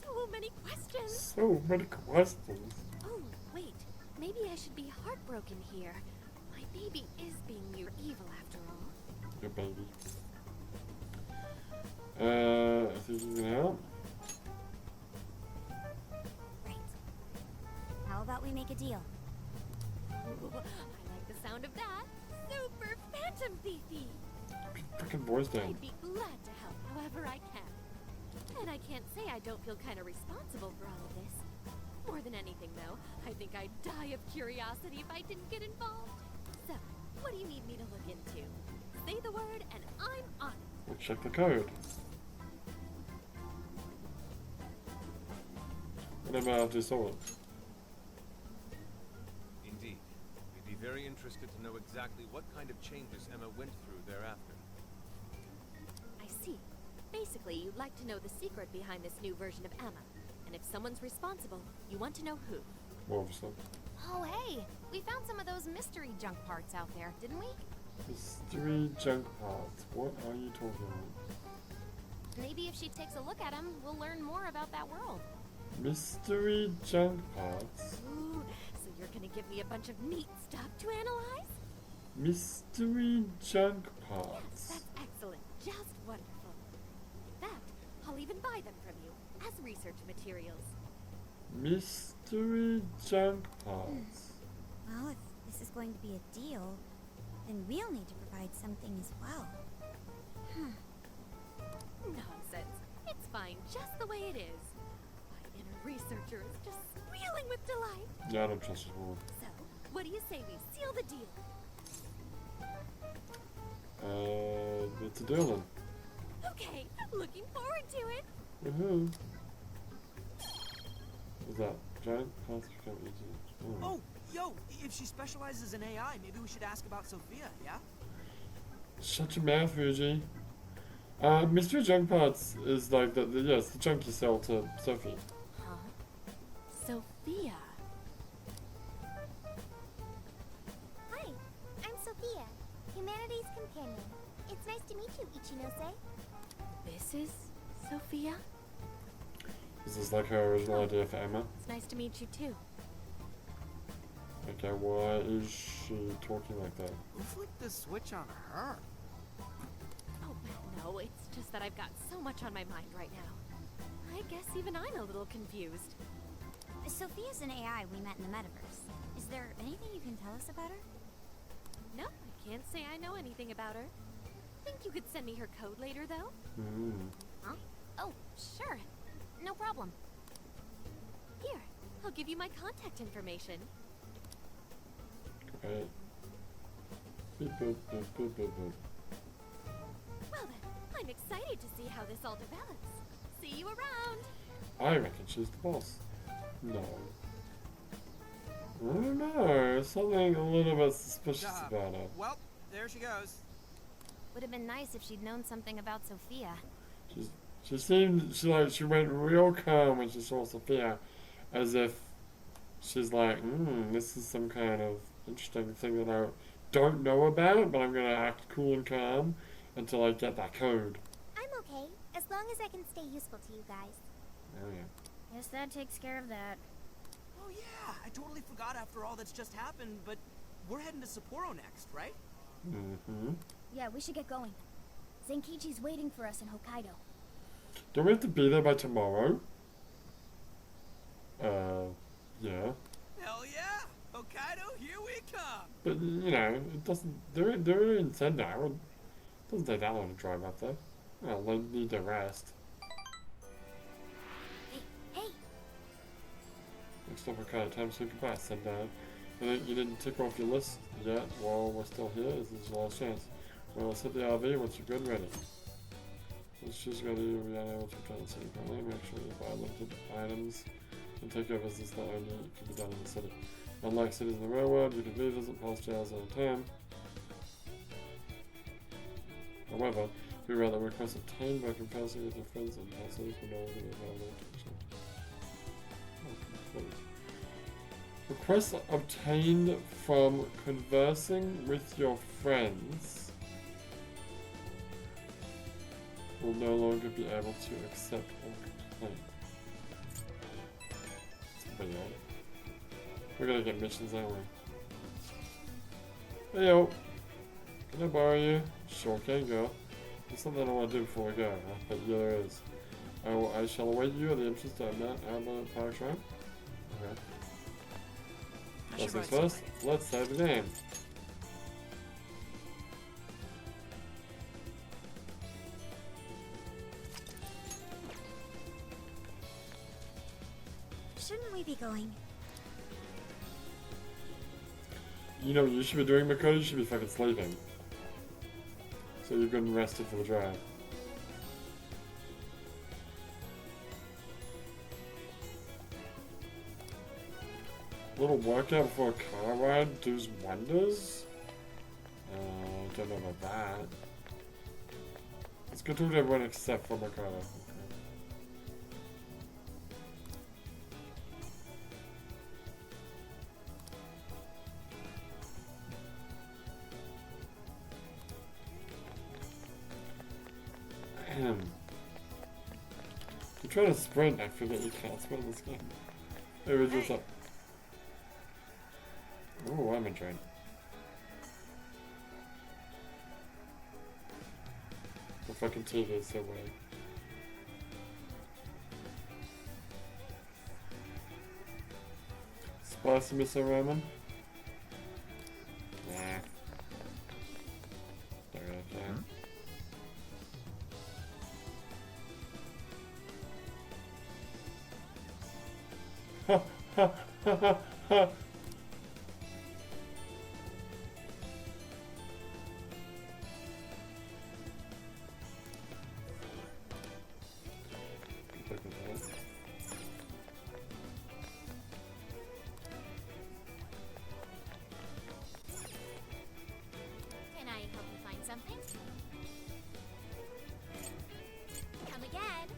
So many questions. So many questions. Oh, wait. Maybe I should be heartbroken here. My baby is being near evil after all. Your baby. I think you can help. Right. How about we make a deal? Ooh, I like the sound of that. Super Phantom Thiefy. Fucking voice down. I'd be glad to help however I can. And I can't say I don't feel kind of responsible for all of this. More than anything, though, I think I'd die of curiosity if I didn't get involved. So, what do you need me to look into? Say the word and I'm on it. We'll check the code. What about this sword? Indeed. We'd be very interested to know exactly what kind of changes Emma went through thereafter. I see. Basically, you'd like to know the secret behind this new version of Emma. And if someone's responsible, you want to know who. Well, obviously. Oh, hey, we found some of those mystery junk parts out there, didn't we? Mystery junk parts. What are you talking about? Maybe if she takes a look at them, we'll learn more about that world. Mystery junk parts? Ooh, so you're gonna give me a bunch of neat stuff to analyze? Mystery junk Yes, parts. that's excellent. Just wonderful. In fact, I'll even buy them from you as research materials. Mystery junk parts. Well, if this is going to be a deal, then we'll need to provide something as well. Nonsense. It's fine just the way it is. My inner researcher is just squealing with delight. Yeah, I don't trust this woman. So, what do you say we seal the deal? It's a deal then. Okay, looking forward to it. Woohoo. What's that? Giant parts become easier. Oh, yo, if she specializes in AI, maybe we should ask about Sophia, yeah? Shut your mouth, Fuji. Mystery junk parts is like the junk you sell to Sophie. Huh? Sophia. Hi, I'm Sophia, Humanities Companion. It's nice to meet you, Ichinose. This is Sophia? This is like her original idea for Emma. It's nice to meet you too. Okay, why is she talking like that? Who flipped the switch on her? Oh, no, it's just that I've got so much on my mind right now. I guess even I'm a little confused. Sophia's an AI we met in the metaverse. Is there anything you can tell us about her? No, I can't say I know anything about her. Think you could send me her code later, though? Huh? Oh, sure. No problem. Here, I'll give you my contact information. Right. Beep, boop, boop, boop, boop, boop. Well then, I'm excited to see how this all develops. See you around! I reckon she's the boss. No. I don't know. Something a little bit suspicious about her. Well, there she goes. Would have been nice if she'd known something about Sophia. She went real calm when she saw Sophia, as if she's like, this is some kind of interesting thing that I don't know about, but I'm gonna act cool and calm until I get that code. I'm okay, as long as I can stay useful to you guys. Oh yeah. Guess that takes care of that. Oh yeah, I totally forgot after all that's just happened, but we're heading to Sapporo next, right? Mm-hmm. Yeah, we should get going. Zenkichi's waiting for us in Hokkaido. Don't we have to be there by tomorrow? Yeah. Hell yeah! Hokkaido, here we come! But, you know, it doesn't, they're in Sendai. It doesn't take that long to drive up there. Well, they need to rest. Hey! Next up, Hokkaido, time to say goodbye, Sendai. I think you didn't tick off your list yet while we're still here. This is your last chance. Well, let's hit the RV once you're good and ready. Let's just go to you. We are able to return to the city currently. Make sure you buy limited items and take over business that only can be done in the city. Unlike cities in the real world, you can revisit past jails any time. However, if you rather request obtained by conversing with your friends and houses will no longer be available to exchange. Requests obtained from conversing with your friends will no longer be able to accept or complain. It's pretty odd. We're gonna get missions, aren't we? Hey yo! Can I borrow you? Sure can, girl. There's something I want to do before we go, huh? But yeah, there is. I shall await you at the entrance to Mount Alba Park Shrine. Okay. First things first, let's save the game. Shouldn't we be going? You know what you should be doing, Makoto? You should be fucking sleeping. So you're good and rested for the drive. A little workout before a car ride does wonders? Don't know about that. Let's go to everyone except for Mikado. Okay. I'm trying to sprint, I forget you can't sprint in this game. It was just like... Ooh, I'm in train. The fucking TV is so weird. Spicy miso ramen? Nah. Not gonna care. Ha ha ha ha ha! Can I help you find something? Come again.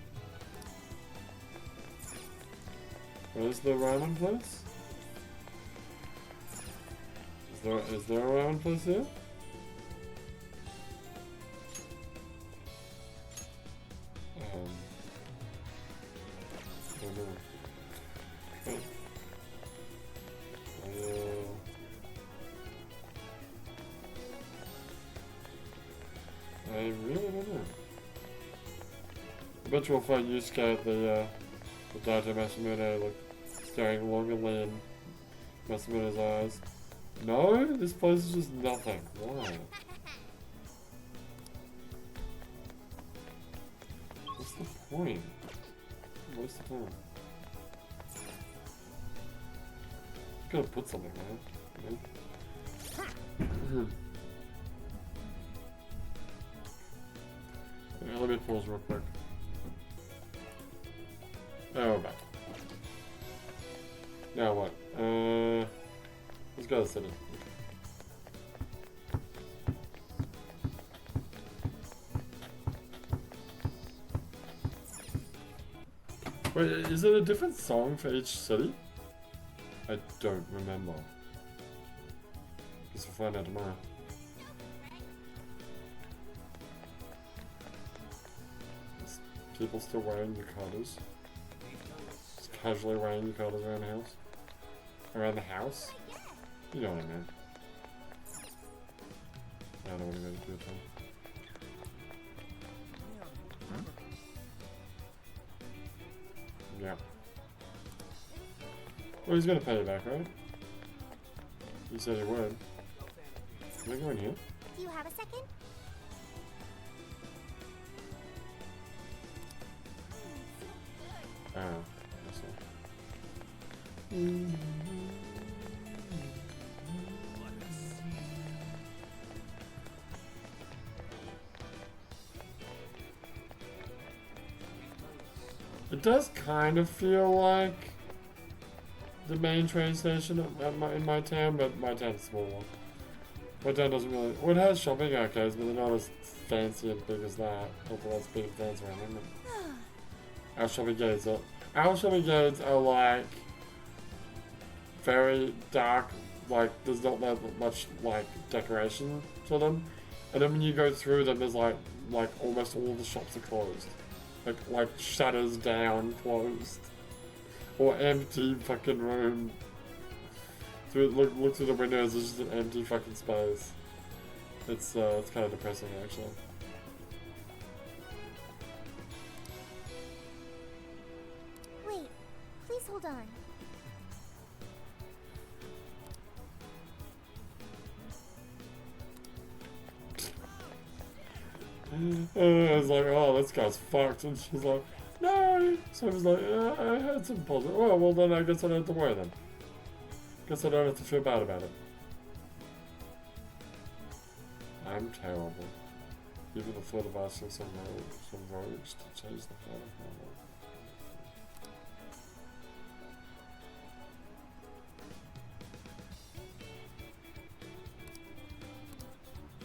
Where's the ramen place? Is there a ramen place here? I don't know. Oh. I really don't know. I bet you we'll find Yusuke at the Dr. Masamune, like, staring longingly in Masamune's eyes. No? This place is just nothing. Why? What's the point? What's the point? Gotta put something there. Yeah. Yeah, let me pause real quick. Oh, we're back. Now what? Let's go to the city. Wait, is it a different song for each city? I don't remember. Guess we'll find out tomorrow. Is people still wearing yukatas? Just casually wearing yukatas around the house? Around the house? You know what I mean. I don't want to go to the time. Yeah. Well, he's gonna pay you back, right? He said he would. Can I go in here? Do you have a second? Oh, I see. It does kind of feel like the main train station in my town, but my town's small. My town doesn't really... Well, it has shopping arcades, but they're not as fancy and big as that. Although that's big and fancy around them. Our shopping gates are like very dark, like there's not that much like decoration to them. And then when you go through them, there's like almost all the shops are closed. Like shutters down, closed. Or empty fucking room. Look through the windows, there's just an empty fucking space. It's kind of depressing actually. Wait, please hold on. I was like, oh, this guy's fucked. And she's like, no. So I was like, I had some positive. Oh, well, then I guess I don't have to worry then. Guess I don't have to feel bad about it. I'm terrible. Even the thought of asking some rogues to change the flight of my life.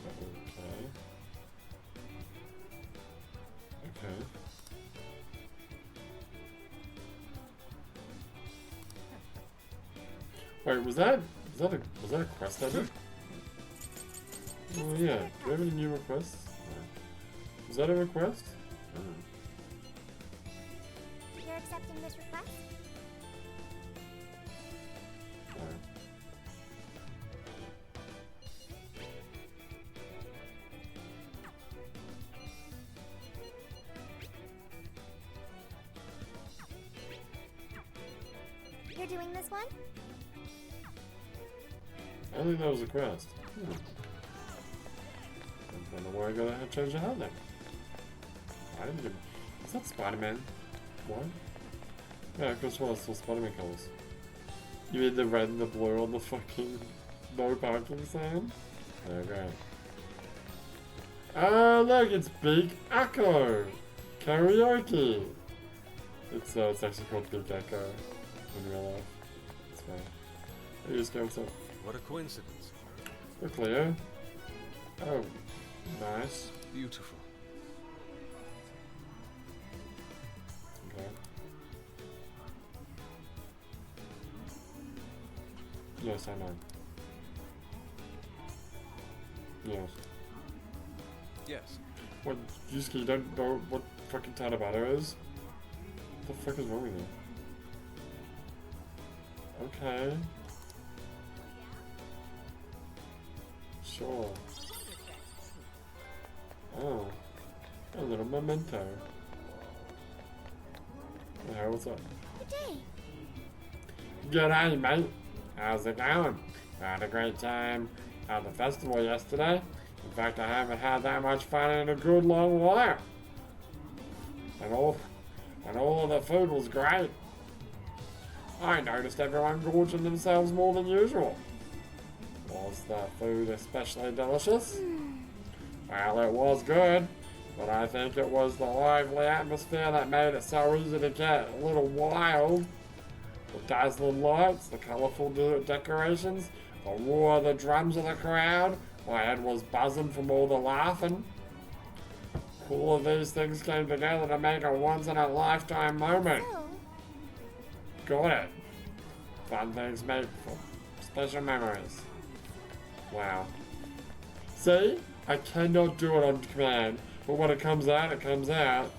Okay. Wait, was that a quest I did? Oh yeah. Do we have any new requests? No. Was that a request? I don't know. You're accepting this request? No. You're doing this one? I think that was a quest. I don't know why I gotta change the hat then. I didn't give. Is that Spider-Man? What? Yeah, because well, it's still Spider-Man colors. You mean the red and the blue on the fucking no parking sign? Okay. Oh look, it's Big Echo! Karaoke! It's actually called Big Echo in real life. It's fine. Hey, just go what's up? What a coincidence. Look, Leo. Oh, nice. Beautiful. Okay. Yes, I know. Yes. Yes. What, Yusuke, you don't know what fucking Tanabato is? What the fuck is wrong with you? Okay. Sure. Oh. A little memento. Hey, what's up? Good day. G'day, mate. How's it going? Had a great time at the festival yesterday. In fact, I haven't had that much fun in a good long while. And all of the food was great. I noticed everyone gorging themselves more than usual. Was the food especially delicious? Well, it was good, but I think it was the lively atmosphere that made it so easy to get a little wild. The dazzling lights, the colourful decorations, the roar of the drums of the crowd. My head was buzzing from all the laughing. All of these things came together to make a once-in-a-lifetime moment. So, Got it. Fun things make for special memories. Wow. See? I cannot do it on command, but when it comes out, it comes out.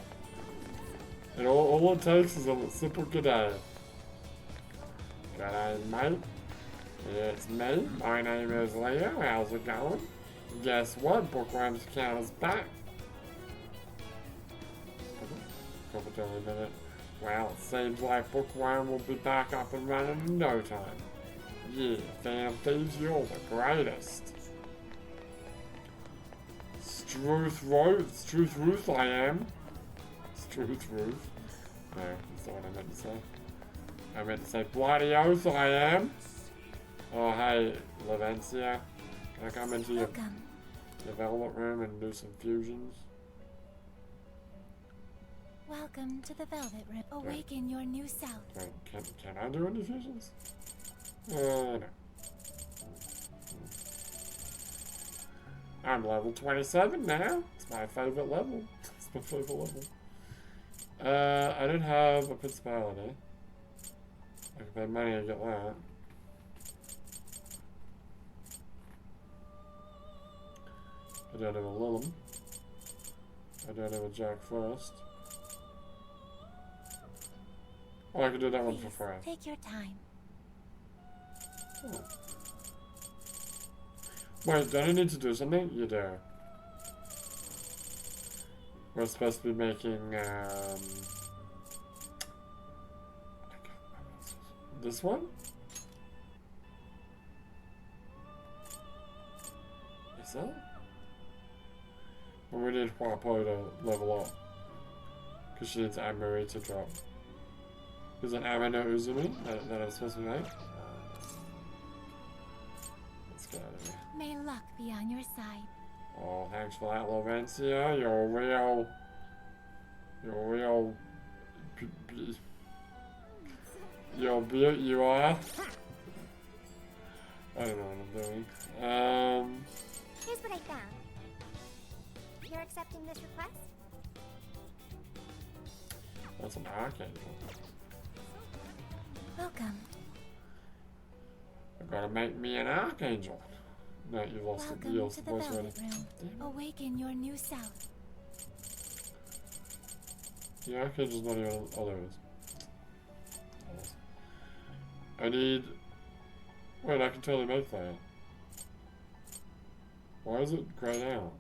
And all it takes is a simple g'day. G'day, mate. It's me. My name is Leo. How's it going? Guess what? Bookworm's account is back. Couple a minute. Well, it seems like Bookworm will be back up and running in no time. Yeah, Fan Thieves, you're the greatest. Struth Ruth I am. Struth Ruth. No, that's not what I meant to say. I meant to say bloody oath I am. Oh hey, Levencia. Can I come into your welcome. velvet room and do some fusions? Welcome to the Velvet Room. Awaken your new self. Wait, can I do any fusions? No. I'm level 27 now. It's my favorite level. It's my favorite level. I don't have a principality. I can pay money to get that. I don't have a Lilum. I don't have a Jack Frost. Oh, I can do that one for free. Take your time. Oh. Wait, don't I need to do something? You do. We're supposed to be making, this one? Is that? Well, we need Huapo to level up. Because she needs Anne-Marie to drop. There's an Amano Uzumi that I'm supposed to make. Let's get out of here. May luck be on your side. Oh, thanks for that, Lovencia. You're beaut, you are. I don't know what I'm doing. Here's what I found. You're accepting this request? That's an arcade. Welcome. gotta make me an archangel. No, you lost it. You Welcome lost to the the voice already. Velvet Room. Damn it. Awaken your new self. The archangel's not even. Oh, there it is. I need. Wait, I can totally make that. Why is it grayed out?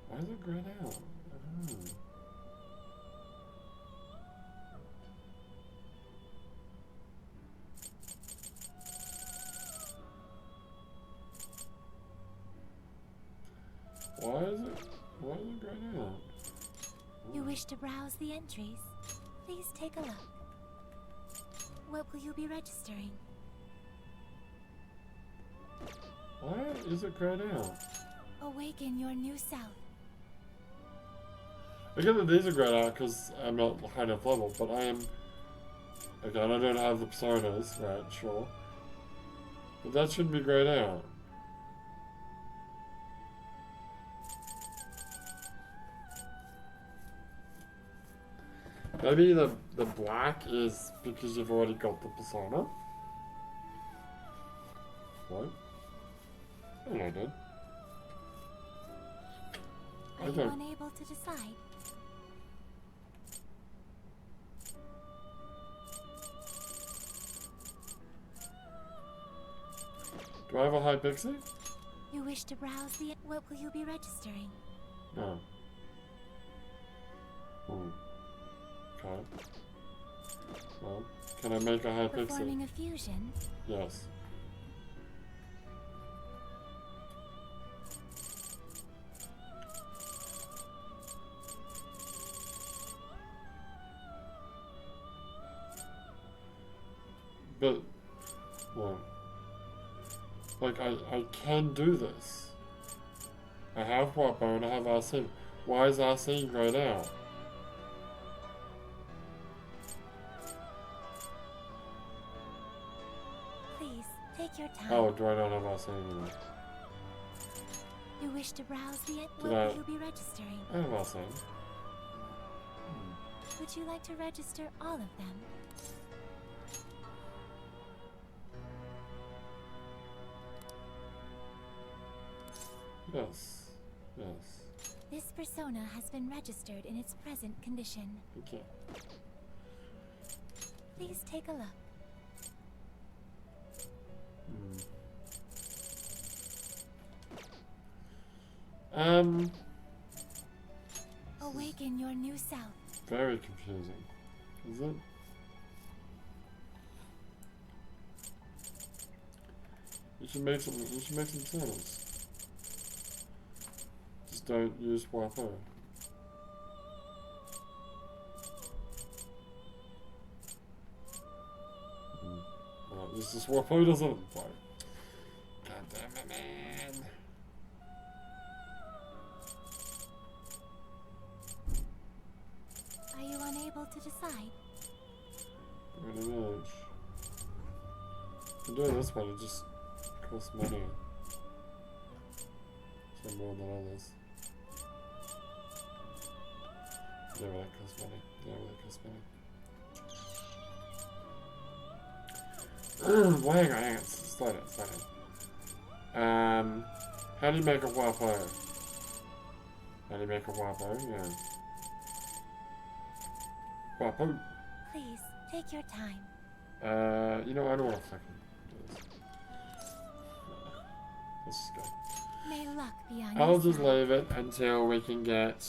Why is it grayed out? I don't know. Why is it grayed out? You wish to browse the entries? Please take a look. What will you be registering? Why is it grayed out? Awaken your new self. I get that these are grayed out because I'm not high enough level, but I am. Again, I don't have the personas, right, sure. But that shouldn't be grayed out. Maybe the black is because you've already got the persona. What? I don't know, dude. Are you Okay. unable to decide? Do I have a high pixie? You wish to browse the... What will you be registering? No. Okay. Well, can I make a high pixie? Performing a fusion? Yes. But, well, like, I can do this. I have Wapo and I have RC. Why is RC grayed out? Please, take your time. Oh, do I not have RC anymore? You wish to browse the... What Did I- will you be registering? I have RC. Would you like to register all of them? Yes. Yes. This persona has been registered in its present condition. Okay. Please take a look. Awaken your new self. Very confusing. Is it? You should make some sense. Just don't use Wapo. Alright, this is Wapo doesn't apply. God damn it, man. Are you unable to decide? Pretty much. I'm doing this one, it just costs money. So more than others. Yeah, well, that costs money. Yeah, well, that costs money. Hang on. Slow down. How do you make a Wapo? Yeah. Wapo. Please, take your time. You know, I don't want to fucking do this. Let's just go. May luck be on I'll your just side. leave it until we can get,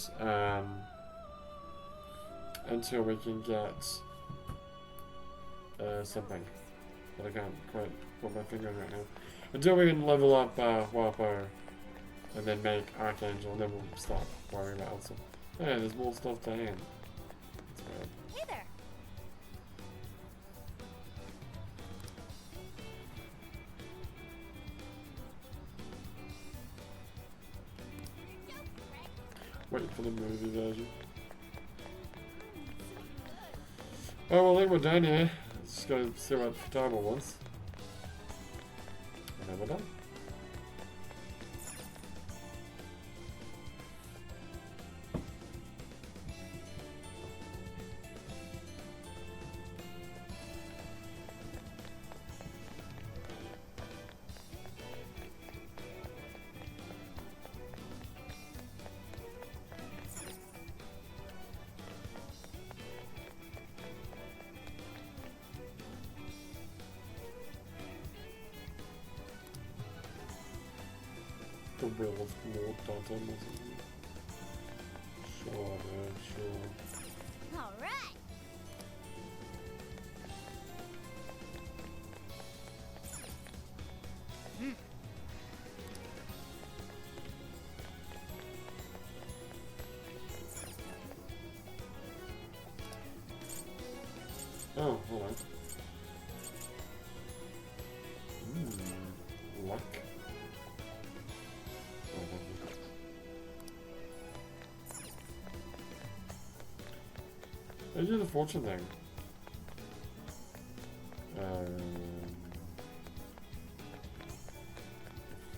something. But I can't quite put my finger on it right now. Until we can level up, Wapo, and then make Archangel, and then we'll stop worrying about Elsa. Hey, there's more stuff to hand. That's bad. Hey there. Wait for the movie version. Oh, well, I think we're done here. Let's just go see what Futaba wants. And then we're done. the will of Lord Dante Masamune. Sure, man, sure. All right. Oh, hello. Luck. Oh, lovely. I do the fortune thing.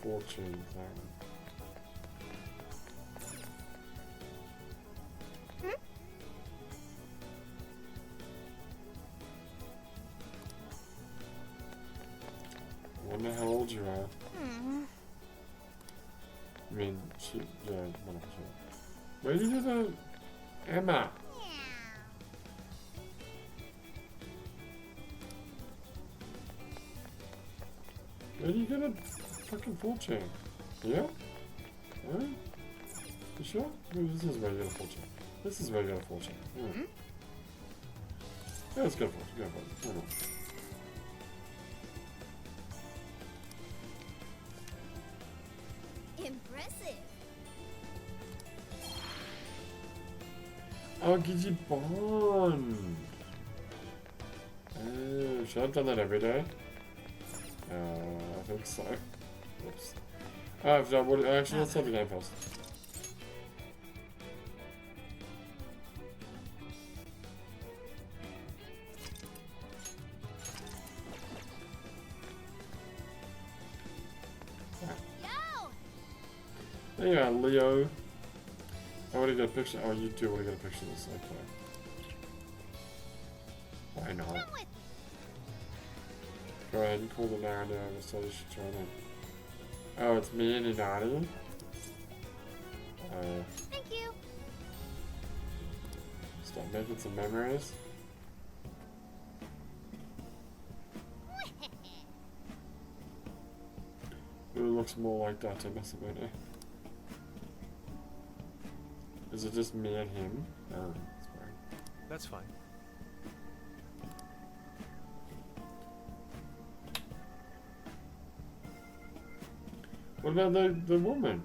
Fortune thing. I wonder how old you are. I mean, she, yeah, whatever. Where did you do the Emma? Where do you get a fucking fortune? Yeah? Huh? You sure? No, this is where you get a fortune. This is where you get a fortune. Yeah. Yeah, let's go for it. Go for it. Why not? Impressive. Oh, Gigi Bond! Oh, should I have done that every day? I think so. Oops. Actually, let's have the game first. There you are, Leo. I want to get a picture. Oh, you do want to get a picture of this. Okay. Why not? Go ahead and call the narrative. So you should join it. Oh, it's me and Inati. Thank you. Start making some memories. Who looks more like Date Masamune? Is it just me and him? Oh, that's fine. That's fine. What about the woman?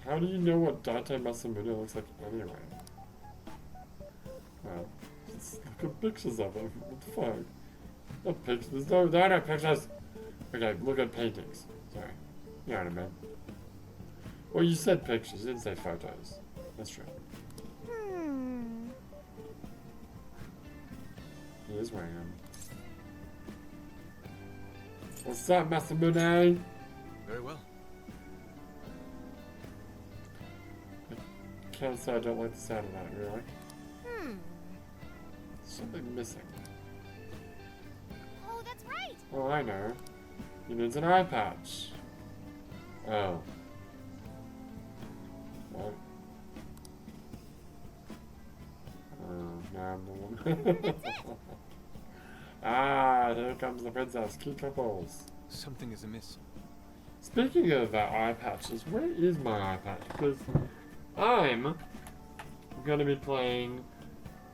How do you know what Date Masamune looks like anyway? Well, just look at pictures of him. What the fuck? Not pictures. There are no pictures. Okay, look at paintings. Sorry. You know what I mean. Well, you said pictures, you didn't say photos. That's true. He is wearing them. What's up, Masamune? Very well. I can't say I don't like the sound of that, really. There's something missing. Oh, that's right. Oh, I know. He needs an eye patch. Oh. What? Oh, now I'm the one. Ah, here comes the princess. Key couples. Something is amiss. Speaking of eye patches, where is my eye patch? Because I'm going to be playing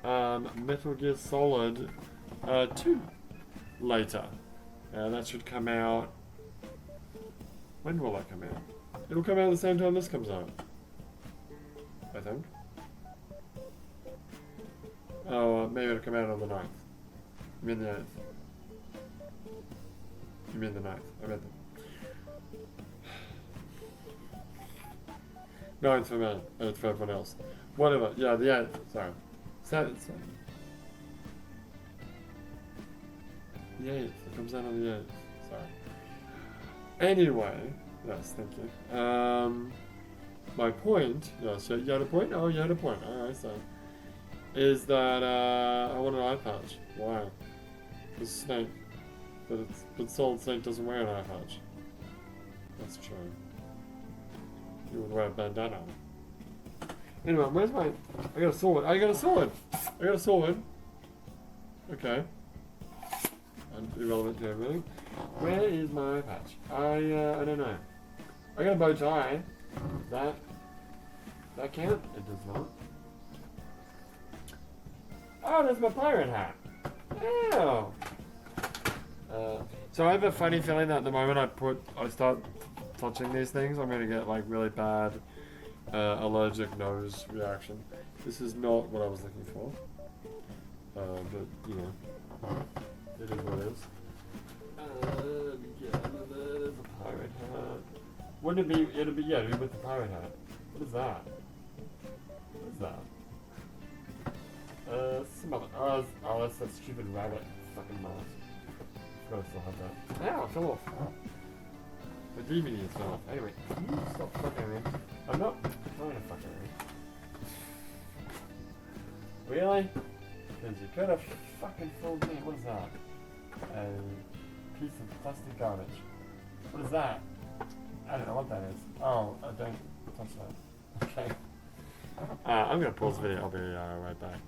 Metal Gear Solid 2 later. That should come out. When will that come out? It'll come out at the same time this comes out, I think. Oh, maybe it'll come out on the 9th. You mean the 8th? You mean the 9th? I meant the 9th for me, 8th for everyone else. Whatever, yeah, the 8th, sorry. Sorry. The 8th, it comes out on the 8th, sorry. Anyway, yes, thank you. My point, yes, you had a point? Oh, you had a point, alright, so. Is that, I want an eye patch. Why? Because Snake. But Solid Snake doesn't wear an eye patch. That's true. You would wear a bandana. Anyway, where's my... I got a sword. I got a sword! I got a sword! Okay. irrelevant to everything. Where is my patch? I don't know. I got a bow tie. That count? It does not. Oh, there's my pirate hat. Oh. So I have a funny feeling that the moment I start touching these things, I'm gonna get like really bad allergic nose reaction. This is not what I was looking for. But you know, it is what it is. Yeah, there's a pirate hat. Wouldn't it be? It'd be with the pirate hat. What is that? What is that? Some other. Oh, that's that stupid rabbit fucking mask. Forgot I still have that. Ow, it fell off. The DVD is fell off. Anyway, can you stop fucking around? I'm not trying to fuck around. Really? Because you could have fucking fooled me. What is that? A piece of plastic garbage. What is that? I don't know what that is. Oh, I don't touch that. Okay. I'm gonna pause the video. I'll be right back.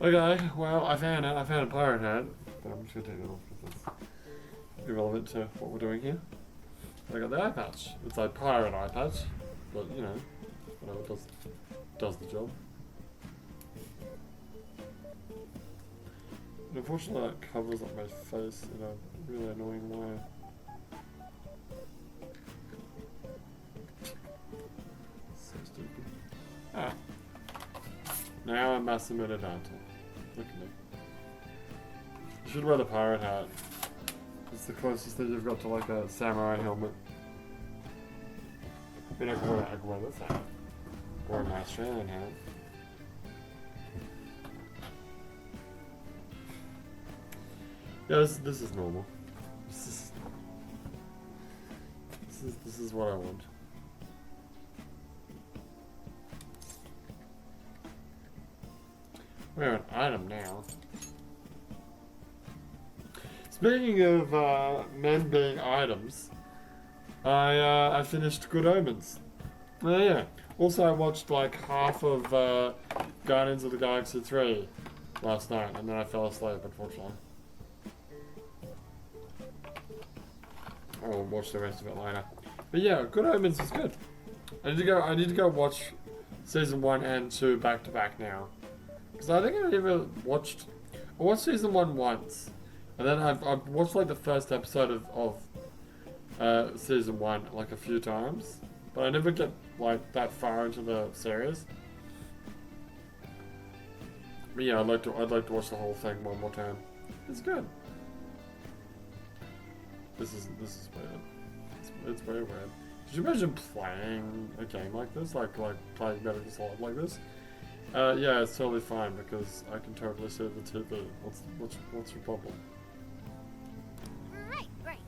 Okay, well, I found it. I found a pirate hat, but I'm just gonna take it off because it's irrelevant to what we're doing here. I got the eye patch. It's a pirate eye patch, but you know, whatever does the job. And unfortunately, that covers up my face in a really annoying way. So stupid. Ah. Now I'm Massimo Dante. Look at me. You should wear the pirate hat. It's the closest thing you've got to like a samurai helmet. I mean, I can wear this hat. Or my Australian hat. Yeah, this is normal. This is what I want. We're an item now. Speaking of men being items, I finished Good Omens. Oh yeah. Also, I watched like half of Guardians of the Galaxy 3 last night, and then I fell asleep, unfortunately. I'll watch the rest of it later. But yeah, Good Omens is good. I need to go watch season 1 and 2 back to back now. Because I think I watched season 1 once, and then I've watched like the first episode of season 1 like a few times, but I never get like that far into the series. But yeah, I'd like to watch the whole thing one more time. It's good. This is weird. It's very weird. Could you imagine playing a game like this, like playing Metal Gear Solid like this? Yeah, it's totally fine because I can totally see the TV. What's your problem? Right.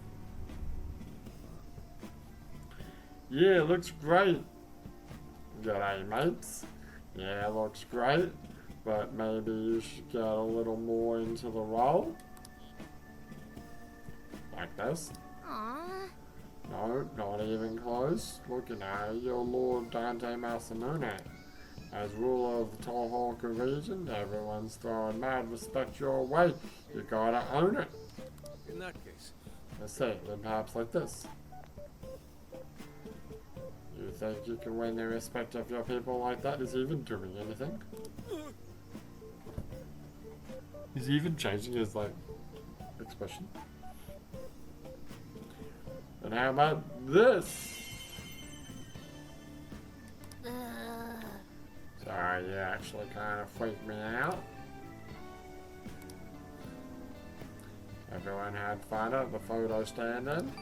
Yeah, it looks great. G'day, mates. Yeah, it looks great, but maybe you should get a little more into the role. Like this. Aww. No, not even close. Look, you're Lord Dante Masamune. As ruler of the Tohoku region, everyone's throwing mad respect your way. You gotta own it. In that case, I say, then perhaps like this. You think you can win the respect of your people like that? Is he even doing anything? Is he even changing his, like, expression? And how about this? Sorry, you actually kind of freaked me out. Everyone had fun at the photo stand then?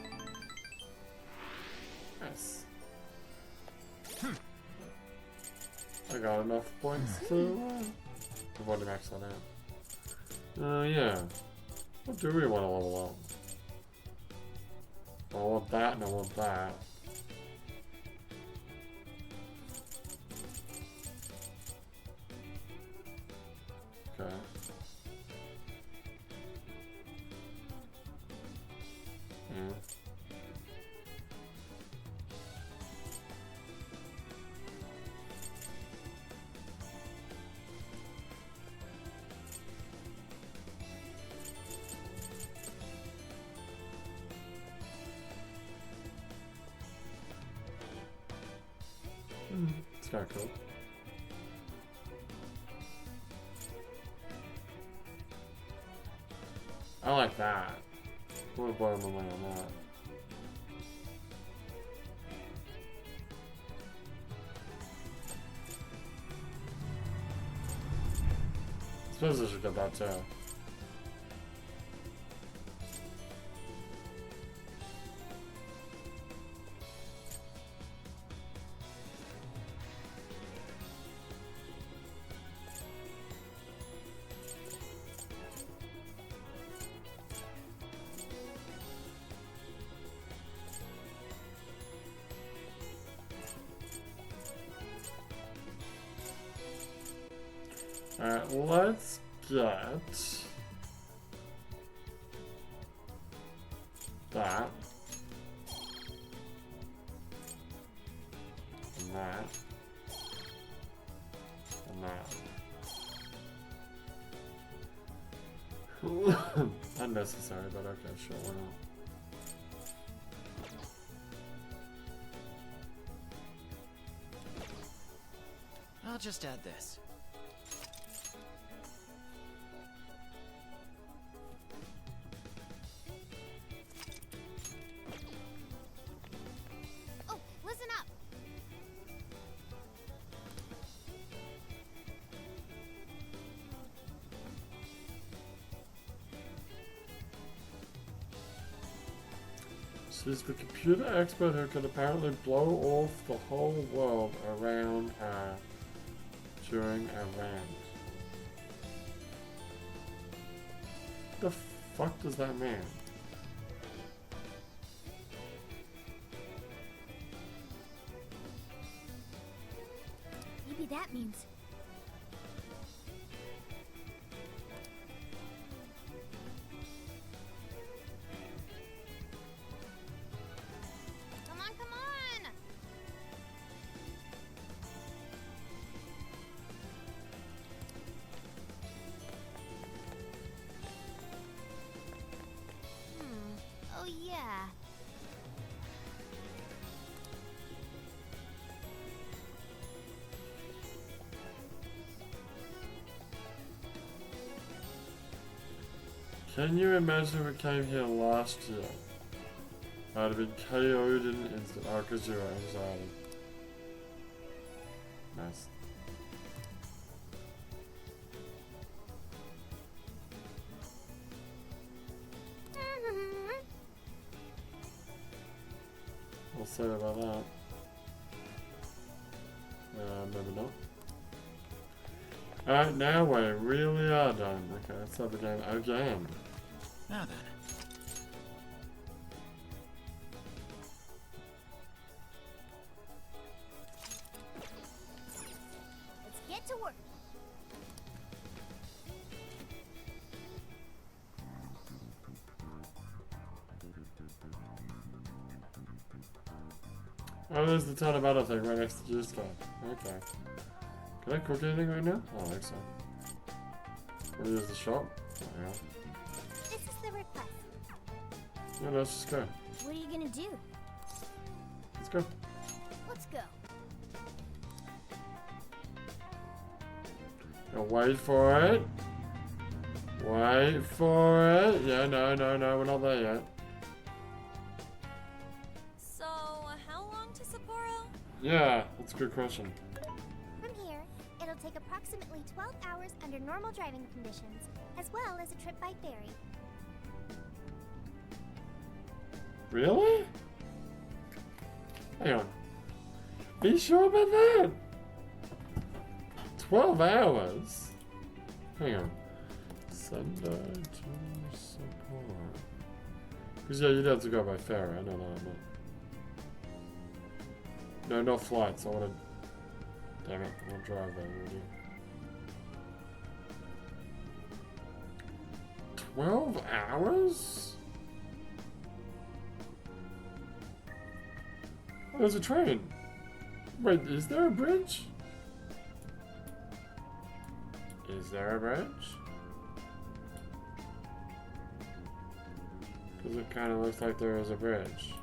Yes. I got enough points to I've already maxed that out. Yeah. What do we want to level up? I want that and I want that. Okay. Yeah. kind of cool. I like that. I'm gonna borrow my money on that. I suppose I should get that too. Alright, let's get that. And that. And that. Unnecessary, but okay, sure, why not? I'll just add this. Oh, listen up! She's the computer expert who can apparently blow off the whole world around her during a rant. The fuck does that mean? Maybe that means. Come on, come on! Oh yeah. Can you imagine we came here last year? I'd have been KO'd in instant. Oh, because you're anxiety. Nice. I'll say about that. Maybe not. Alright, now we really are done. Okay, let's start the game again. Now then. Let's get to work. Oh, there's the ton of butter thing right next to juice guy. Okay. Can I cook anything right now? I don't think so. Where is the shop? Oh, yeah. This is the request. Yeah, let's just go. What are you gonna do? Let's go. Let's go. Now wait for it. Wait for it. Yeah, no, we're not there yet. So, how long to Sapporo? Yeah, that's a good question. From here, it'll take approximately 12 hours under normal driving conditions, as well as a trip by ferry. Really? Hang on. Are you sure about that? 12 hours? Hang on. Sunday to Sapporo. Because, yeah, you'd have to go by ferry. I know that. No, not flights. I want to... Damn it. I want to drive there already. 12 hours? Oh, there's a train. Wait, is there a bridge? Is there a bridge? Because it kind of looks like there is a bridge.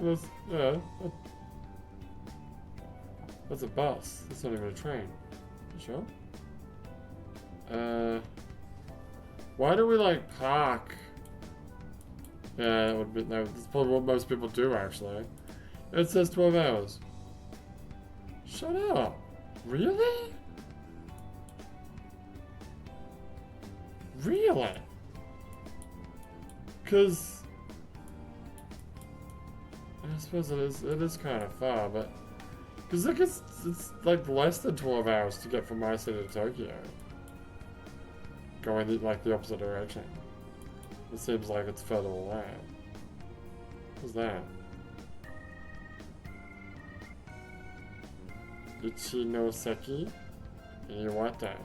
was, yeah. That's a bus. That's not even a train. You sure? Why do we like park? Yeah, that would be, no, that's probably what most people do actually. It says 12 hours. Shut up. Really? Really? Because I suppose it is kind of far, but because look, it's like less than 12 hours to get from my city to Tokyo. Going like the opposite direction. It seems like it's further away. What's that? Ichinoseki Iwata.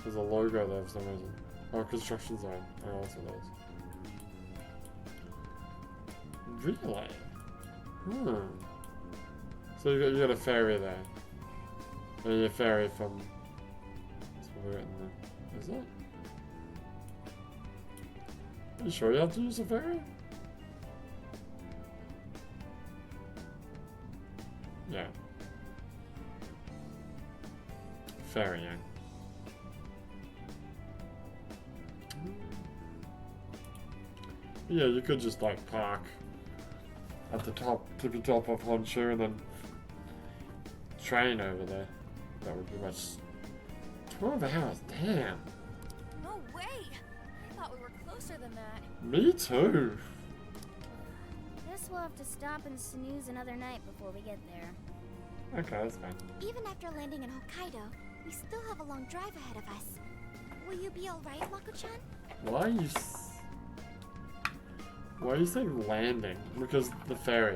There's a logo there for some reason. Oh, construction zone. Oh, that's what it is. Really? So you got a ferry there. And a ferry from. That's what we're written there. Is it? Are you sure you have to use a ferry? Yeah. Ferry, yeah. Yeah, you could just like park at the top, tippy top of Honshu and then train over there. That would be much. 12 hours, damn. No way! I thought we were closer than that. Me too. Guess we'll have to stop and snooze another night before we get there. Okay, that's fine. Even after landing in Hokkaido, we still have a long drive ahead of us. Will you be alright, Mako-chan? Why are you saying landing? Because the ferry.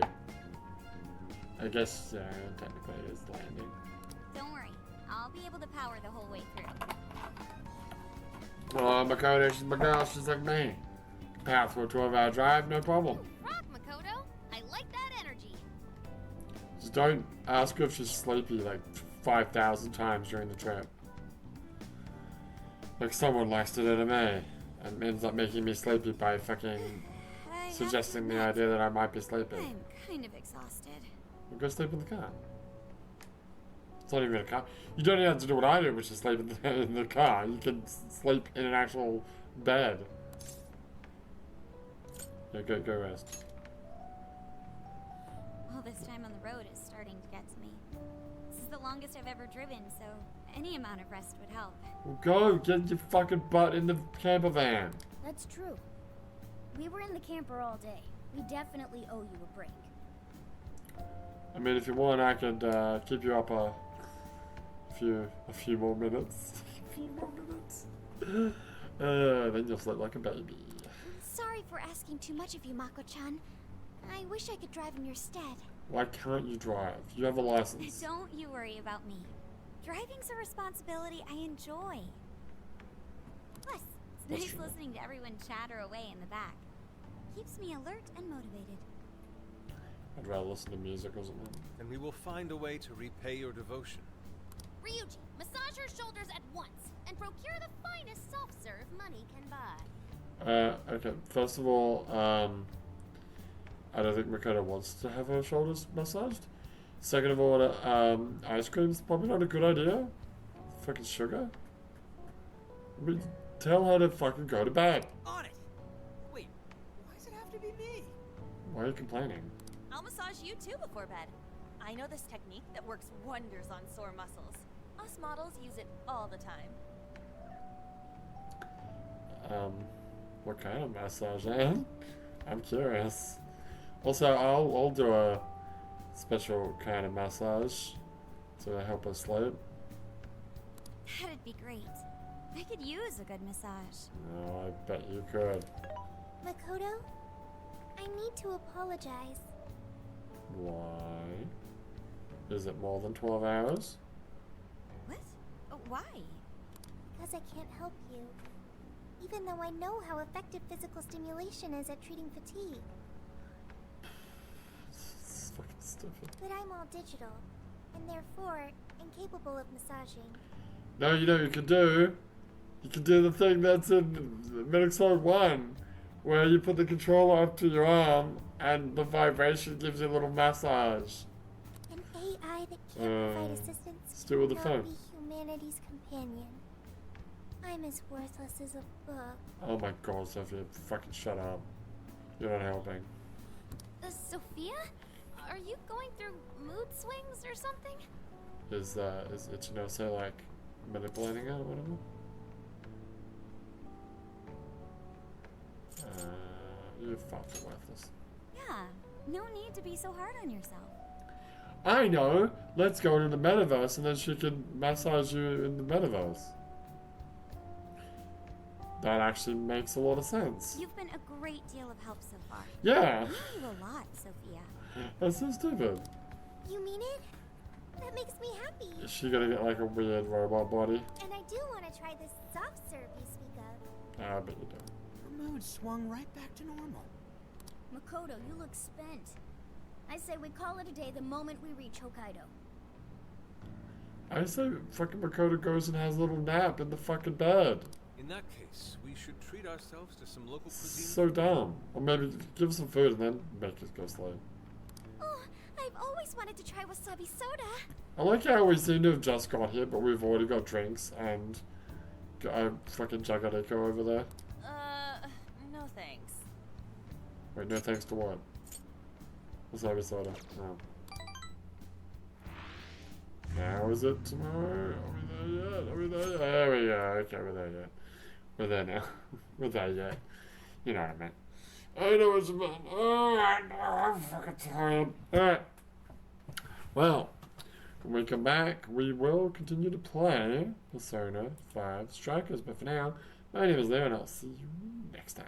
I guess, yeah, technically it is landing. Don't worry, I'll be able to power the whole way through. Oh, Makoto, she's my girl, she's like me. Path for a 12-hour drive, no problem. Rock, Makoto! I like that energy! Just don't ask her if she's sleepy like 5,000 times during the trip. Like someone likes to do to me, and ends up making me sleepy by fucking suggesting the idea that I might be sleepy. I'm kind of exhausted. Well, go sleep in the car. It's not even a car. You don't even have to do what I do, which is sleep in the car. You can sleep in an actual bed. Yeah, go rest. All this time on the road is starting to get to me. This is the longest I've ever driven, so any amount of rest would help. Well, go get your fucking butt in the camper van. That's true. We were in the camper all day. We definitely owe you a break. I mean, if you want, I could keep you up a few more minutes. A few more minutes. Then you'll sleep like a baby. Sorry for asking too much of you, Mako-chan. I wish I could drive in your stead. Why can't you drive? You have a license. Don't you worry about me. Driving's a responsibility I enjoy. Plus, it's That's nice true. listening to everyone chatter away in the back. Keeps me alert and motivated. I'd rather listen to music or something. And we will find a way to repay your devotion. Ryuji, massage her shoulders at once and procure the finest self-serve money can buy. Okay, first of all, I don't think Makoto wants to have her shoulders massaged. Second of all, ice cream's probably not a good idea. Fucking sugar. I mean, tell her to fucking go to bed. On it! Wait, why does it have to be me? Why are you complaining? I'll massage you too before bed. I know this technique that works wonders on sore muscles. Us models use it all the time. What kind of massage, eh? I'm curious. Also, I'll do a special kind of massage to help us sleep. That'd be great. I could use a good massage. Oh, I bet you could. Makoto, I need to apologize. Why? Is it more than 12 hours? What? Why? Because I can't help you. Even though I know how effective physical stimulation is at treating fatigue. It's fucking stupid. But I'm all digital, and therefore incapable of massaging. No, you know what you can do? You can do the thing that's in Metal Slug 1, where you put the controller up to your arm and the vibration gives you a little massage. An AI that can't provide assistance still with the cannot phone. be humanity's companion. I'm as worthless as a book. Oh my god, Sophia, fucking shut up. You're not helping. Sophia? Are you going through mood swings or something? Is Ichinose like manipulating it or whatever? You're fucking worthless. Yeah, no need to be so hard on yourself. I know! Let's go into the metaverse and then she can massage you in the metaverse. That actually makes a lot of sense. You've been a great deal of help so far. Yeah! I owe you a lot, Sophia. That's so stupid. You mean it? That makes me happy. Is she gonna get like a weird robot body? And I do want to try this soft serve you speak of. I bet you do. Her mood swung right back to normal. Makoto, you look spent. I say we call it a day the moment we reach Hokkaido. I say fucking Makoto goes and has a little nap in the fucking bed. In that case, we should treat ourselves to some local cuisine. So dumb. Or maybe give some food and then make it go slow. Oh, I've always wanted to try wasabi soda. I like how we seem to have just got here, but we've already got drinks and fucking Jagareko over there. No thanks. Wait, no thanks to what? Wasabi soda. No. Now is it tomorrow? Are we there yet? Are we there yet? There we go. Okay, we're there yet. We're there now. We're there yet. You know what I meant. I know what you meant. Alright, I'm fucking tired. Alright. Well, when we come back, we will continue to play Persona 5 Strikers. But for now, my name is Leo and I'll see you next time.